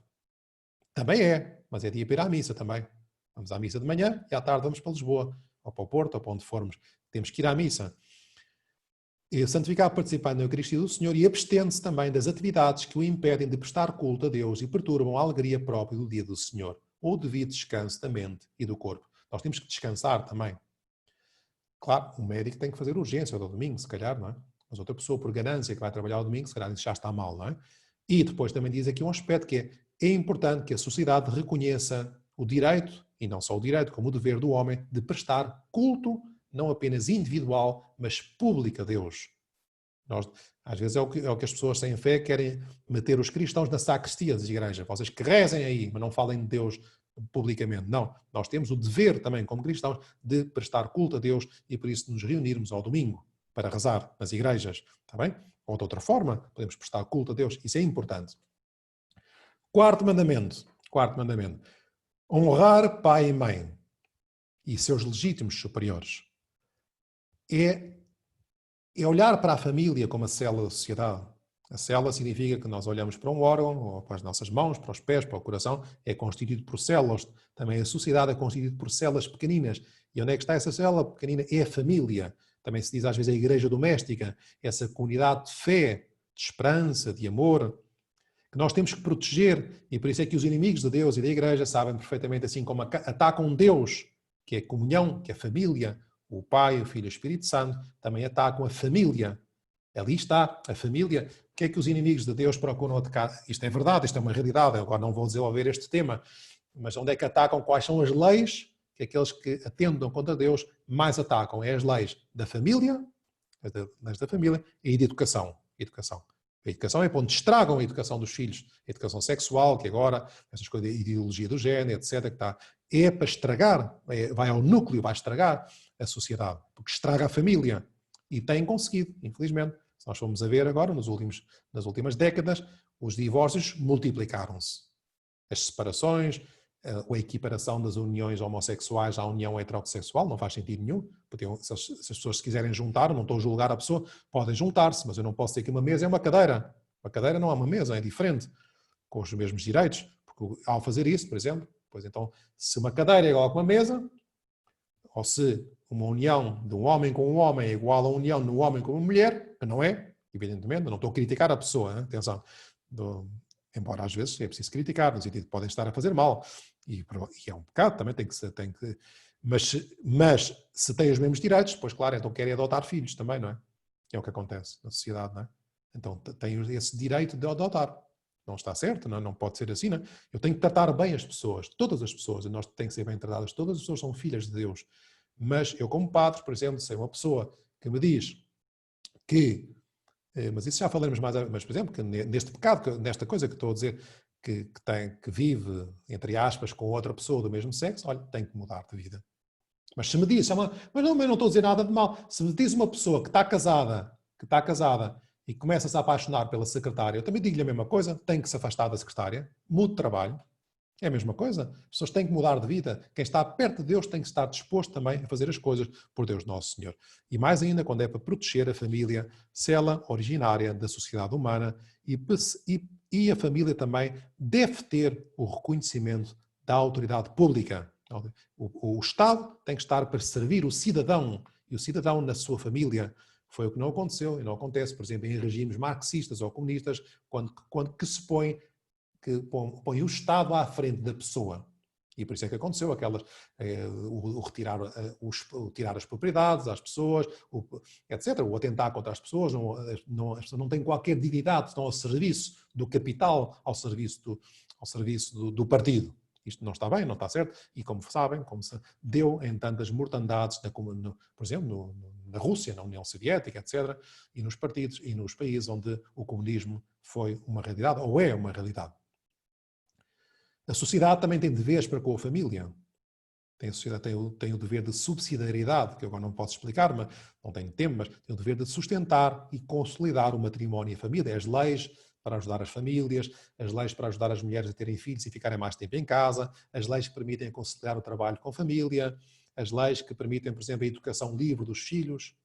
Também é, mas é dia para ir à missa também. Vamos à missa de manhã e à tarde vamos para Lisboa, ou para o Porto, ou para onde formos. Temos que ir à missa. E santificar participando na Eucaristia do Senhor e abstendo-se também das atividades que o impedem de prestar culto a Deus e perturbam a alegria própria do dia do Senhor, ou o devido descanso da mente e do corpo. Nós temos que descansar também. Claro, o médico tem que fazer urgência ao domingo, se calhar, não é? Mas outra pessoa, por ganância, que vai trabalhar ao domingo, se calhar isso já está mal, não é? E depois também diz aqui um aspecto que é importante que a sociedade reconheça o direito, e não só o direito, como o dever do homem, de prestar culto, não apenas individual, mas público a Deus. Às vezes é o que as pessoas sem fé querem meter os cristãos na sacristia das igrejas. Vocês que rezem aí, mas não falem de Deus publicamente. Não, nós temos o dever também, como cristãos, de prestar culto a Deus e por isso nos reunirmos ao domingo para rezar nas igrejas. Está bem? Ou de outra forma, podemos prestar culto a Deus. Isso é importante. Quarto mandamento. Honrar pai e mãe e seus legítimos superiores. É olhar para a família como a célula da sociedade. A célula significa que nós olhamos para um órgão, ou para as nossas mãos, para os pés, para o coração, é constituído por células. Também a sociedade é constituída por células pequeninas. E onde é que está essa célula pequenina? É a família. Também se diz às vezes a igreja doméstica, essa comunidade de fé, de esperança, de amor, que nós temos que proteger. E por isso é que os inimigos de Deus e da igreja sabem perfeitamente, assim como atacam Deus, que é a comunhão, que é a família, o Pai, o Filho e o Espírito Santo, também atacam a família. Ali está a família. O que é que os inimigos de Deus procuram atacar? Isto é verdade, isto é uma realidade. Agora não vou desenvolver este tema. Mas onde é que atacam? Quais são as leis que aqueles que atentam contra Deus mais atacam? É as leis da família, leis da família e de educação. A educação é onde estragam a educação dos filhos. A educação sexual, que agora, essas coisas, a ideologia do género, etc., que está, é para estragar, vai ao núcleo, vai estragar a sociedade, porque estraga a família. E têm conseguido, infelizmente. Se nós formos a ver agora, nas últimas décadas, os divórcios multiplicaram-se. As separações, a equiparação das uniões homossexuais à união heterossexual, não faz sentido nenhum. Porque se as pessoas se quiserem juntar, não estou a julgar a pessoa, podem juntar-se, mas eu não posso dizer que uma mesa é uma cadeira. Uma cadeira não é uma mesa, é diferente, com os mesmos direitos, porque ao fazer isso, por exemplo, pois então, se uma cadeira é igual a uma mesa, ou se uma união de um homem com um homem é igual a uma união de um homem com uma mulher, que não é, evidentemente, eu não estou a criticar a pessoa, hein? Atenção, embora às vezes é preciso criticar, no sentido de podem estar a fazer mal, e é um pecado, também mas se têm os mesmos direitos, pois claro, então querem adotar filhos também, não é? Que é o que acontece na sociedade, não é? Então têm esse direito de adotar. Não está certo, não pode ser assim, não é? Eu tenho que tratar bem as pessoas, todas as pessoas, e nós temos que ser bem tratadas, todas as pessoas são filhas de Deus. Mas eu como padre, por exemplo, se é uma pessoa que me diz que, mas isso já falaremos mais, mas por exemplo, que neste pecado, nesta coisa que estou a dizer, que vive, entre aspas, com outra pessoa do mesmo sexo, olha, tem que mudar de vida. Mas se me diz, mas não estou a dizer nada de mal, se me diz uma pessoa que está casada e começa-se a apaixonar pela secretária, eu também digo-lhe a mesma coisa, tem que se afastar da secretária, mude de trabalho, é a mesma coisa. As pessoas têm que mudar de vida. Quem está perto de Deus tem que estar disposto também a fazer as coisas por Deus Nosso Senhor. E mais ainda quando é para proteger a família, cela originária da sociedade humana e a família também deve ter o reconhecimento da autoridade pública. O Estado tem que estar para servir o cidadão e o cidadão na sua família. Foi o que não aconteceu e não acontece, por exemplo, em regimes marxistas ou comunistas, quando que se põe o Estado à frente da pessoa. E por isso é que aconteceu tirar as propriedades às pessoas, etc. O atentar contra as pessoas, as pessoas não têm qualquer dignidade, estão ao serviço do capital, ao serviço do partido. Isto não está bem, não está certo, e como sabem, como se deu em tantas mortandades, por exemplo, na Rússia, na União Soviética, etc., e nos partidos e nos países onde o comunismo foi uma realidade, ou é uma realidade. A sociedade também tem deveres para com a família. A sociedade tem o dever de subsidiariedade, que eu agora não posso explicar, mas não tenho tempo, mas tem o dever de sustentar e consolidar o matrimónio e a família. As leis para ajudar as famílias, as leis para ajudar as mulheres a terem filhos e ficarem mais tempo em casa, as leis que permitem conciliar o trabalho com a família, as leis que permitem, por exemplo, a educação livre dos filhos,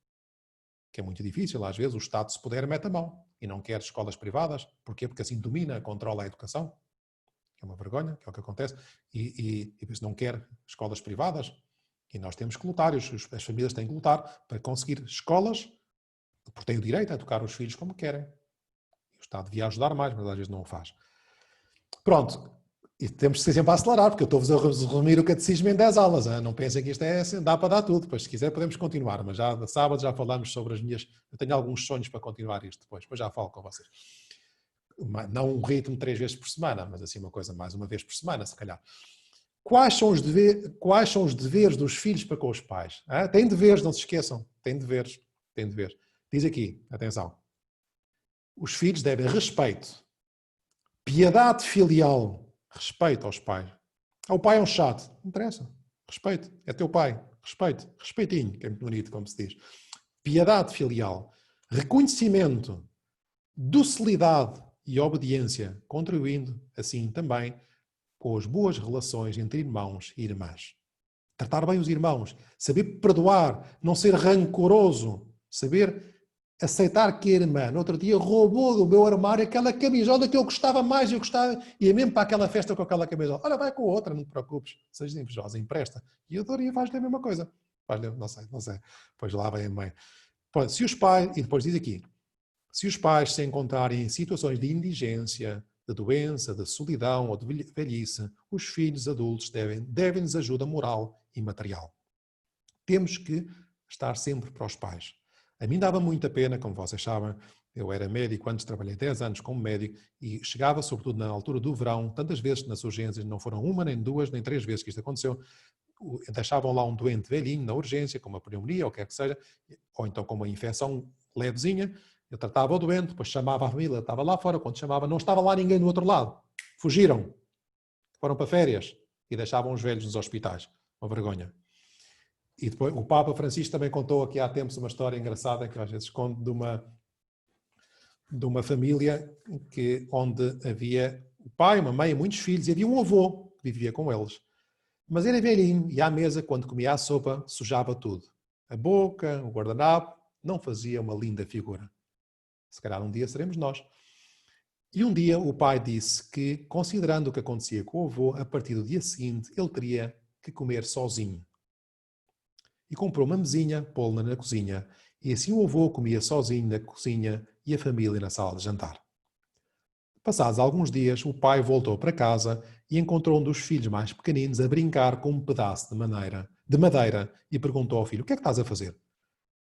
que é muito difícil. Às vezes o Estado, se puder, mete a mão e não quer escolas privadas. Porquê? Porque assim domina, controla a educação. É uma vergonha, que é o que acontece, e por isso não quer escolas privadas, e nós temos que lutar, as famílias têm que lutar para conseguir escolas, porque têm o direito a educar os filhos como querem. O Estado devia ajudar mais, mas às vezes não o faz. Pronto, e temos que ser sempre a acelerar, porque eu estou-vos a resumir o catecismo em 10 aulas, hein? Não pensem que isto dá para dar tudo, depois se quiser podemos continuar, mas já no sábado já falamos sobre eu tenho alguns sonhos para continuar isto depois já falo com vocês. Não um ritmo 3 vezes por semana, mas assim uma coisa mais uma vez por semana, se calhar. Quais são os deveres dos filhos para com os pais? Têm deveres, não se esqueçam. Têm deveres. Diz aqui, atenção. Os filhos devem respeito, piedade filial, respeito aos pais. O pai é um chato, não interessa. Respeito, é teu pai. Respeito, respeitinho, que é muito bonito, como se diz. Piedade filial, reconhecimento, docilidade e obediência, contribuindo assim também com as boas relações entre irmãos e irmãs. Tratar bem os irmãos, saber perdoar, não ser rancoroso, saber aceitar que a irmã, no outro dia, roubou do meu armário aquela camisola que eu gostava mais, e é mesmo para aquela festa com aquela camisola. Olha, vai com a outra, não te preocupes, seja invejosa, empresta. E a Dorinha faz-lhe a mesma coisa. Não sei. Pois lá vem a mãe. Se os pais, e depois diz aqui, se os pais se encontrarem em situações de indigência, de doença, de solidão ou de velhice, os filhos adultos devem-lhes ajuda moral e material. Temos que estar sempre para os pais. A mim dava muita pena, como vocês sabem, eu era médico, antes trabalhei 10 anos como médico e chegava, sobretudo na altura do verão, tantas vezes nas urgências, não foram uma, nem duas, nem 3 vezes que isto aconteceu, deixavam lá um doente velhinho na urgência, com uma pneumonia ou o que quer que seja, ou então com uma infecção levezinha. Eu tratava o doente, depois chamava a família, estava lá fora, quando chamava não estava lá ninguém do outro lado. Fugiram. Foram para férias e deixavam os velhos nos hospitais. Uma vergonha. E depois o Papa Francisco também contou aqui há tempos uma história engraçada, que às vezes conto de uma família onde havia o pai, uma mãe e muitos filhos, e havia um avô que vivia com eles. Mas era velhinho e à mesa, quando comia a sopa, sujava tudo. A boca, o guardanapo, não fazia uma linda figura. Se calhar um dia seremos nós. E um dia o pai disse que, considerando o que acontecia com o avô, a partir do dia seguinte ele teria que comer sozinho. E comprou uma mesinha, pô-la na cozinha, e assim o avô comia sozinho na cozinha e a família na sala de jantar. Passados alguns dias, o pai voltou para casa e encontrou um dos filhos mais pequeninos a brincar com um pedaço de madeira e perguntou ao filho: "O que é que estás a fazer?"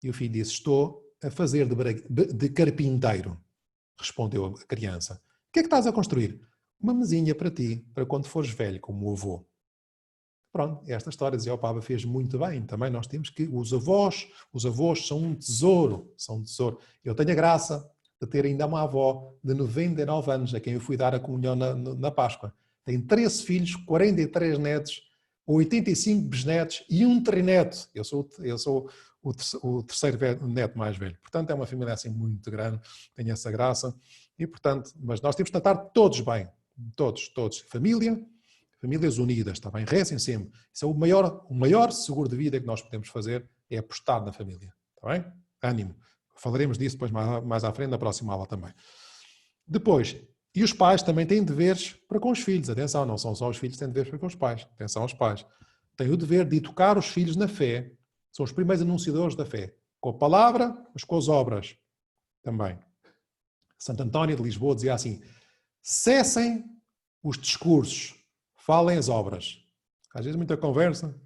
E o filho disse: "Estou a fazer de carpinteiro", respondeu a criança. "O que é que estás a construir?" "Uma mesinha para ti, para quando fores velho, como o avô." Pronto, esta história, dizia o Papa, fez muito bem. Também nós temos que, os avós são um tesouro, são um tesouro. Eu tenho a graça de ter ainda uma avó de 99 anos, a quem eu fui dar a comunhão na Páscoa. Tem 13 filhos, 43 netos, 85 bisnetos e um trineto. Eu sou o terceiro neto mais velho. Portanto, é uma família assim muito grande, tem essa graça. E, portanto, mas nós temos que tratar todos bem. Todos. Famílias unidas, está bem? Rezem sempre. Isso é o maior seguro de vida que nós podemos fazer, é apostar na família, está bem? Ânimo. Falaremos disso depois mais à frente, na próxima aula também. Depois, e os pais também têm deveres para com os filhos. Atenção, não são só os filhos que têm deveres para com os pais. Atenção aos pais. Têm o dever de educar os filhos na fé. São os primeiros anunciadores da fé. Com a palavra, mas com as obras também. Santo António de Lisboa dizia assim: cessem os discursos, falem as obras. Às vezes muita conversa.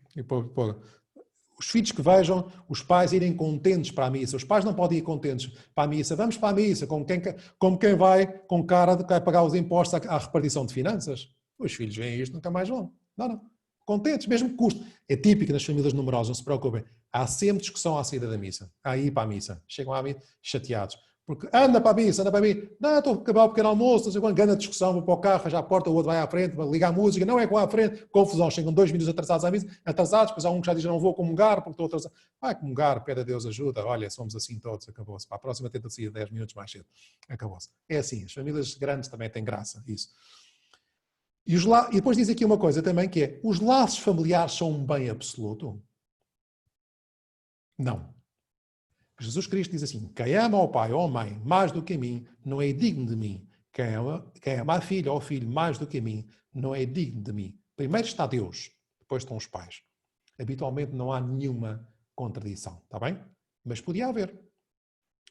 Os filhos que vejam os pais irem contentes para a missa. Os pais não podem ir contentes para a missa. Vamos para a missa, como quem vai com cara de que vai pagar os impostos à repartição de finanças. Os filhos veem isto, nunca mais vão. Não. Contentes, mesmo que custe. É típico nas famílias numerosas, não se preocupem. Há sempre discussão à saída da missa. A ir para a missa. Chegam à missa chateados. Porque anda para a missa. Não, estou a acabar o pequeno almoço, não sei quando, ganha discussão, vou para o carro, já a porta, o outro vai à frente, liga a música, não é com à frente, confusão, chegam 2 minutos atrasados à missa, depois há um que já diz: não vou comungar, porque estou atrasado. Vai comungar, pede a Deus ajuda, olha, somos assim todos, acabou-se. Para a próxima tenta sair 10 minutos mais cedo, acabou-se. É assim, as famílias grandes também têm graça, isso. E depois diz aqui uma coisa também, que é: os laços familiares são um bem absoluto? Não. Jesus Cristo diz assim: quem ama ao pai ou à mãe mais do que a mim, não é digno de mim. Quem ama a filha ou ao filho mais do que a mim, não é digno de mim. Primeiro está Deus, depois estão os pais. Habitualmente não há nenhuma contradição, está bem? Mas podia haver.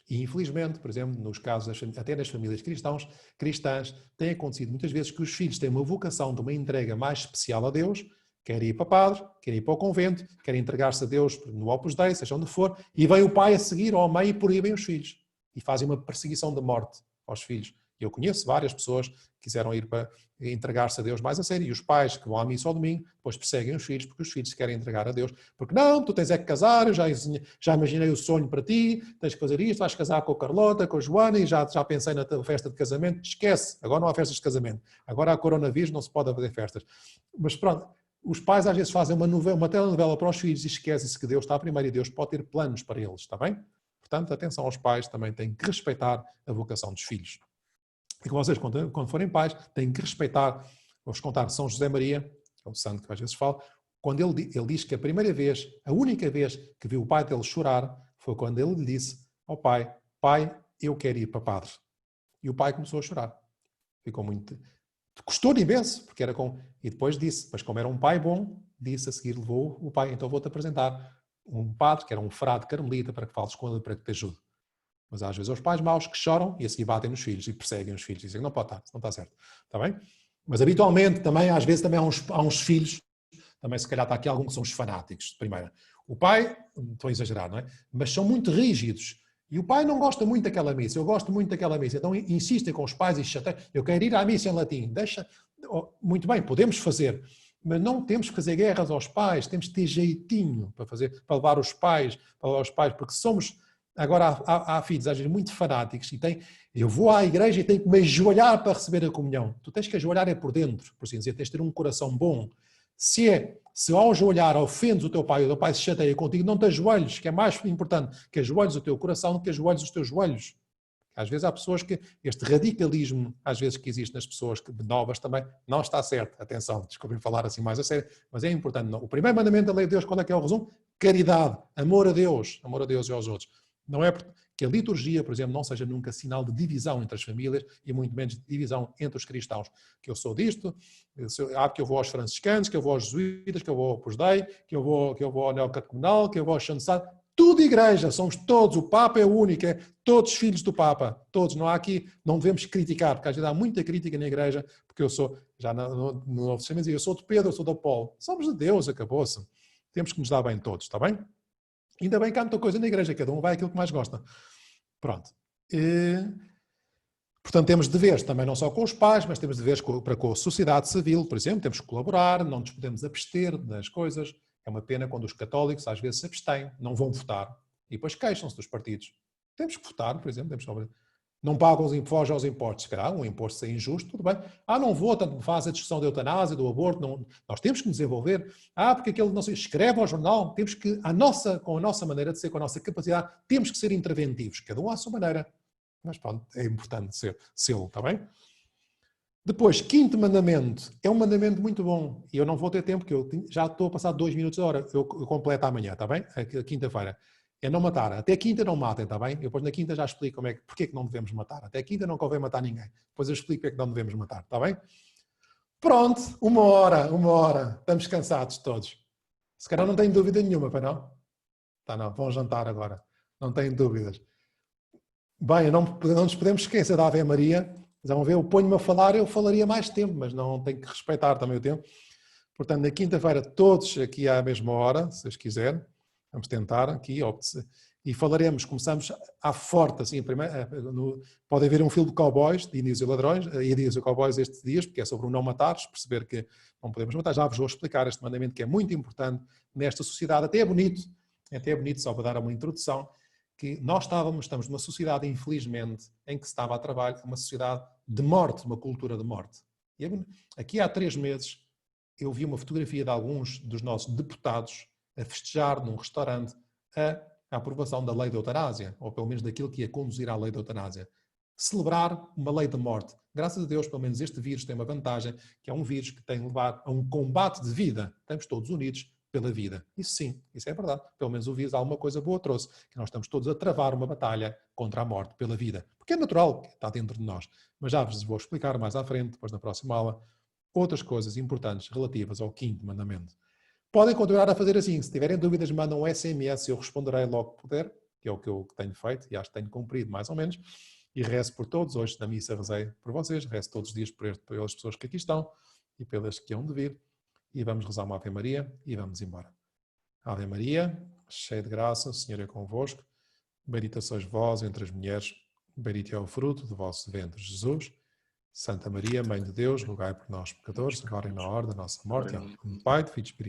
E infelizmente, por exemplo, nos casos, até nas famílias cristãs, tem acontecido muitas vezes que os filhos têm uma vocação de uma entrega mais especial a Deus, querem ir para padre, querem ir para o convento, querem entregar-se a Deus no Opus Dei, seja onde for, e vem o pai a seguir, ou a mãe, e proíbem os filhos. E fazem uma perseguição de morte aos filhos. Eu conheço várias pessoas que quiseram ir para entregar-se a Deus mais a sério, e os pais que vão à missa ao domingo, depois perseguem os filhos, porque os filhos se querem entregar a Deus, porque não, tu tens é que casar, eu já imaginei o sonho para ti, tens que fazer isto, vais casar com a Carlota, com a Joana, e já pensei na festa de casamento. Esquece, agora não há festas de casamento, agora há coronavírus, não se pode fazer festas. Mas pronto, os pais às vezes fazem uma telenovela para os filhos e esquecem-se que Deus está primeiro e Deus pode ter planos para eles, está bem? Portanto, atenção aos pais, também têm que respeitar a vocação dos filhos. E que vocês, quando forem pais, têm que respeitar, vou-vos contar, São José Maria, é o santo que às vezes falo, quando ele diz que a única vez que viu o pai dele chorar, foi quando ele lhe disse ao pai: pai, eu quero ir para padre. E o pai começou a chorar. Ficou muito... Custou-lhe imenso, porque era com... E depois disse, mas como era um pai bom, disse a seguir, levou o pai: então vou-te apresentar um padre, que era um frade carmelita, para que fales com ele, para que te ajude. Mas às vezes os pais maus que choram e a seguir batem nos filhos e perseguem os filhos. Dizem: não pode estar, não está certo. Está bem? Mas habitualmente, também, às vezes, também há uns filhos, também se calhar está aqui alguns que são os fanáticos, de primeira. O pai, estou a exagerar, não é? Mas são muito rígidos. E o pai não gosta muito daquela missa. Eu gosto muito daquela missa. Então insistem com os pais e chateiam: eu quero ir à missa em latim. Deixa. Muito bem, podemos fazer. Mas não temos que fazer guerras aos pais. Temos que ter jeitinho para levar os pais, porque somos... Agora, há filhos, às vezes, muito fanáticos, eu vou à igreja e tenho que me ajoelhar para receber a comunhão. Tu tens que ajoelhar é por dentro, por assim dizer, tens de ter um coração bom. Se ao ajoelhar ofendes o teu pai se chateia contigo, não te ajoelhes, que é mais importante que ajoelhes o teu coração do que ajoelhes os teus joelhos. Às vezes há pessoas que, este radicalismo, às vezes que existe nas pessoas novas também, não está certo. Atenção, desculpem falar assim mais a sério, mas é importante. Não. O primeiro mandamento da lei de Deus, quando é que é o resumo? Caridade, amor a Deus e aos outros. Não é que a liturgia, por exemplo, não seja nunca sinal de divisão entre as famílias e muito menos de divisão entre os cristãos. Que eu sou disto, que eu vou aos franciscanos, que eu vou aos jesuítas, que eu vou ao Opus Dei, que eu vou ao neocatecumenal, que eu vou ao chançado. Tudo igreja, somos todos, o Papa é o único, é todos filhos do Papa, todos, não há aqui, não devemos criticar, porque às vezes há muita crítica na igreja, porque eu sou, já no Novo Testamento dizia, eu sou de Pedro, eu sou de Apolo, somos de Deus, acabou-se, temos que nos dar bem todos, está bem? Ainda bem que há muita coisa na igreja, cada um vai aquilo que mais gosta. Pronto. Portanto, temos deveres também não só com os pais, mas temos deveres para com a sociedade civil, por exemplo, temos que colaborar, não nos podemos abster das coisas. É uma pena quando os católicos às vezes se abstêm, não vão votar e depois queixam-se dos partidos. Temos que votar, por exemplo, não pagam fogem aos impostos, se calhar um imposto é injusto, tudo bem. Não vota, faz a discussão da eutanásia, do aborto, não, nós temos que nos envolver. Porque aquele não se escreve ao jornal, temos que, com a nossa maneira de ser, com a nossa capacidade, temos que ser interventivos, cada um à sua maneira. Mas pronto, é importante ser-lo, está bem? Depois, quinto mandamento. É um mandamento muito bom. E eu não vou ter tempo, porque eu já estou a passar 2 minutos da hora. Eu completo amanhã, está bem? A quinta-feira. É não matar. Até quinta não matem, está bem? Eu depois na quinta já explico porque é que não devemos matar. Até quinta não convém matar ninguém. Depois eu explico porque é que não devemos matar, está bem? Pronto, 1 hora. Estamos cansados todos. Se calhar não tenho dúvida nenhuma, para não? Tá, não. Vão jantar agora. Não tenho dúvidas. Bem, não nos podemos esquecer da Ave Maria. Vão ver, eu ponho-me a falar, eu falaria mais tempo, mas não tenho que respeitar também o tempo. Portanto, na quinta-feira, todos aqui à mesma hora, se vocês quiserem. Vamos tentar aqui. E falaremos, começamos à forte, assim, pode haver um filme de cowboys, de Índios e Ladrões, Índios e Cowboys estes dias, porque é sobre o não matar, perceber que não podemos matar. Já vos vou explicar este mandamento que é muito importante nesta sociedade. Até é bonito só para dar uma introdução, que nós estamos numa sociedade, infelizmente, em que se estava a trabalho, uma sociedade de morte, uma cultura de morte. E aqui há 3 meses, eu vi uma fotografia de alguns dos nossos deputados a festejar num restaurante a aprovação da lei da eutanásia, ou pelo menos daquilo que ia conduzir à lei da eutanásia. Celebrar uma lei da morte. Graças a Deus, pelo menos este vírus tem uma vantagem, que é um vírus que tem levado a um combate de vida. Estamos todos unidos pela vida. Isso sim, isso é verdade. Pelo menos o vírus alguma coisa boa trouxe, que nós estamos todos a travar uma batalha contra a morte pela vida. Porque é natural, que está dentro de nós. Mas já vos vou explicar mais à frente, depois na próxima aula, outras coisas importantes relativas ao 5º mandamento. Podem continuar a fazer assim. Se tiverem dúvidas, mandam um SMS e eu responderei logo que puder, que é o que eu tenho feito e acho que tenho cumprido mais ou menos. E rezo por todos. Hoje na missa rezei por vocês, rezo todos os dias pelas pessoas que aqui estão e pelas que hão de vir. E vamos rezar uma Ave Maria e vamos embora. Ave Maria, cheia de graça, o Senhor é convosco. Bendita sois vós entre as mulheres, bendito é o fruto do vosso ventre, Jesus. Santa Maria, Mãe de Deus, rogai por nós, pecadores, agora e na hora da nossa morte. Amém. Pai, do Filho e Espírito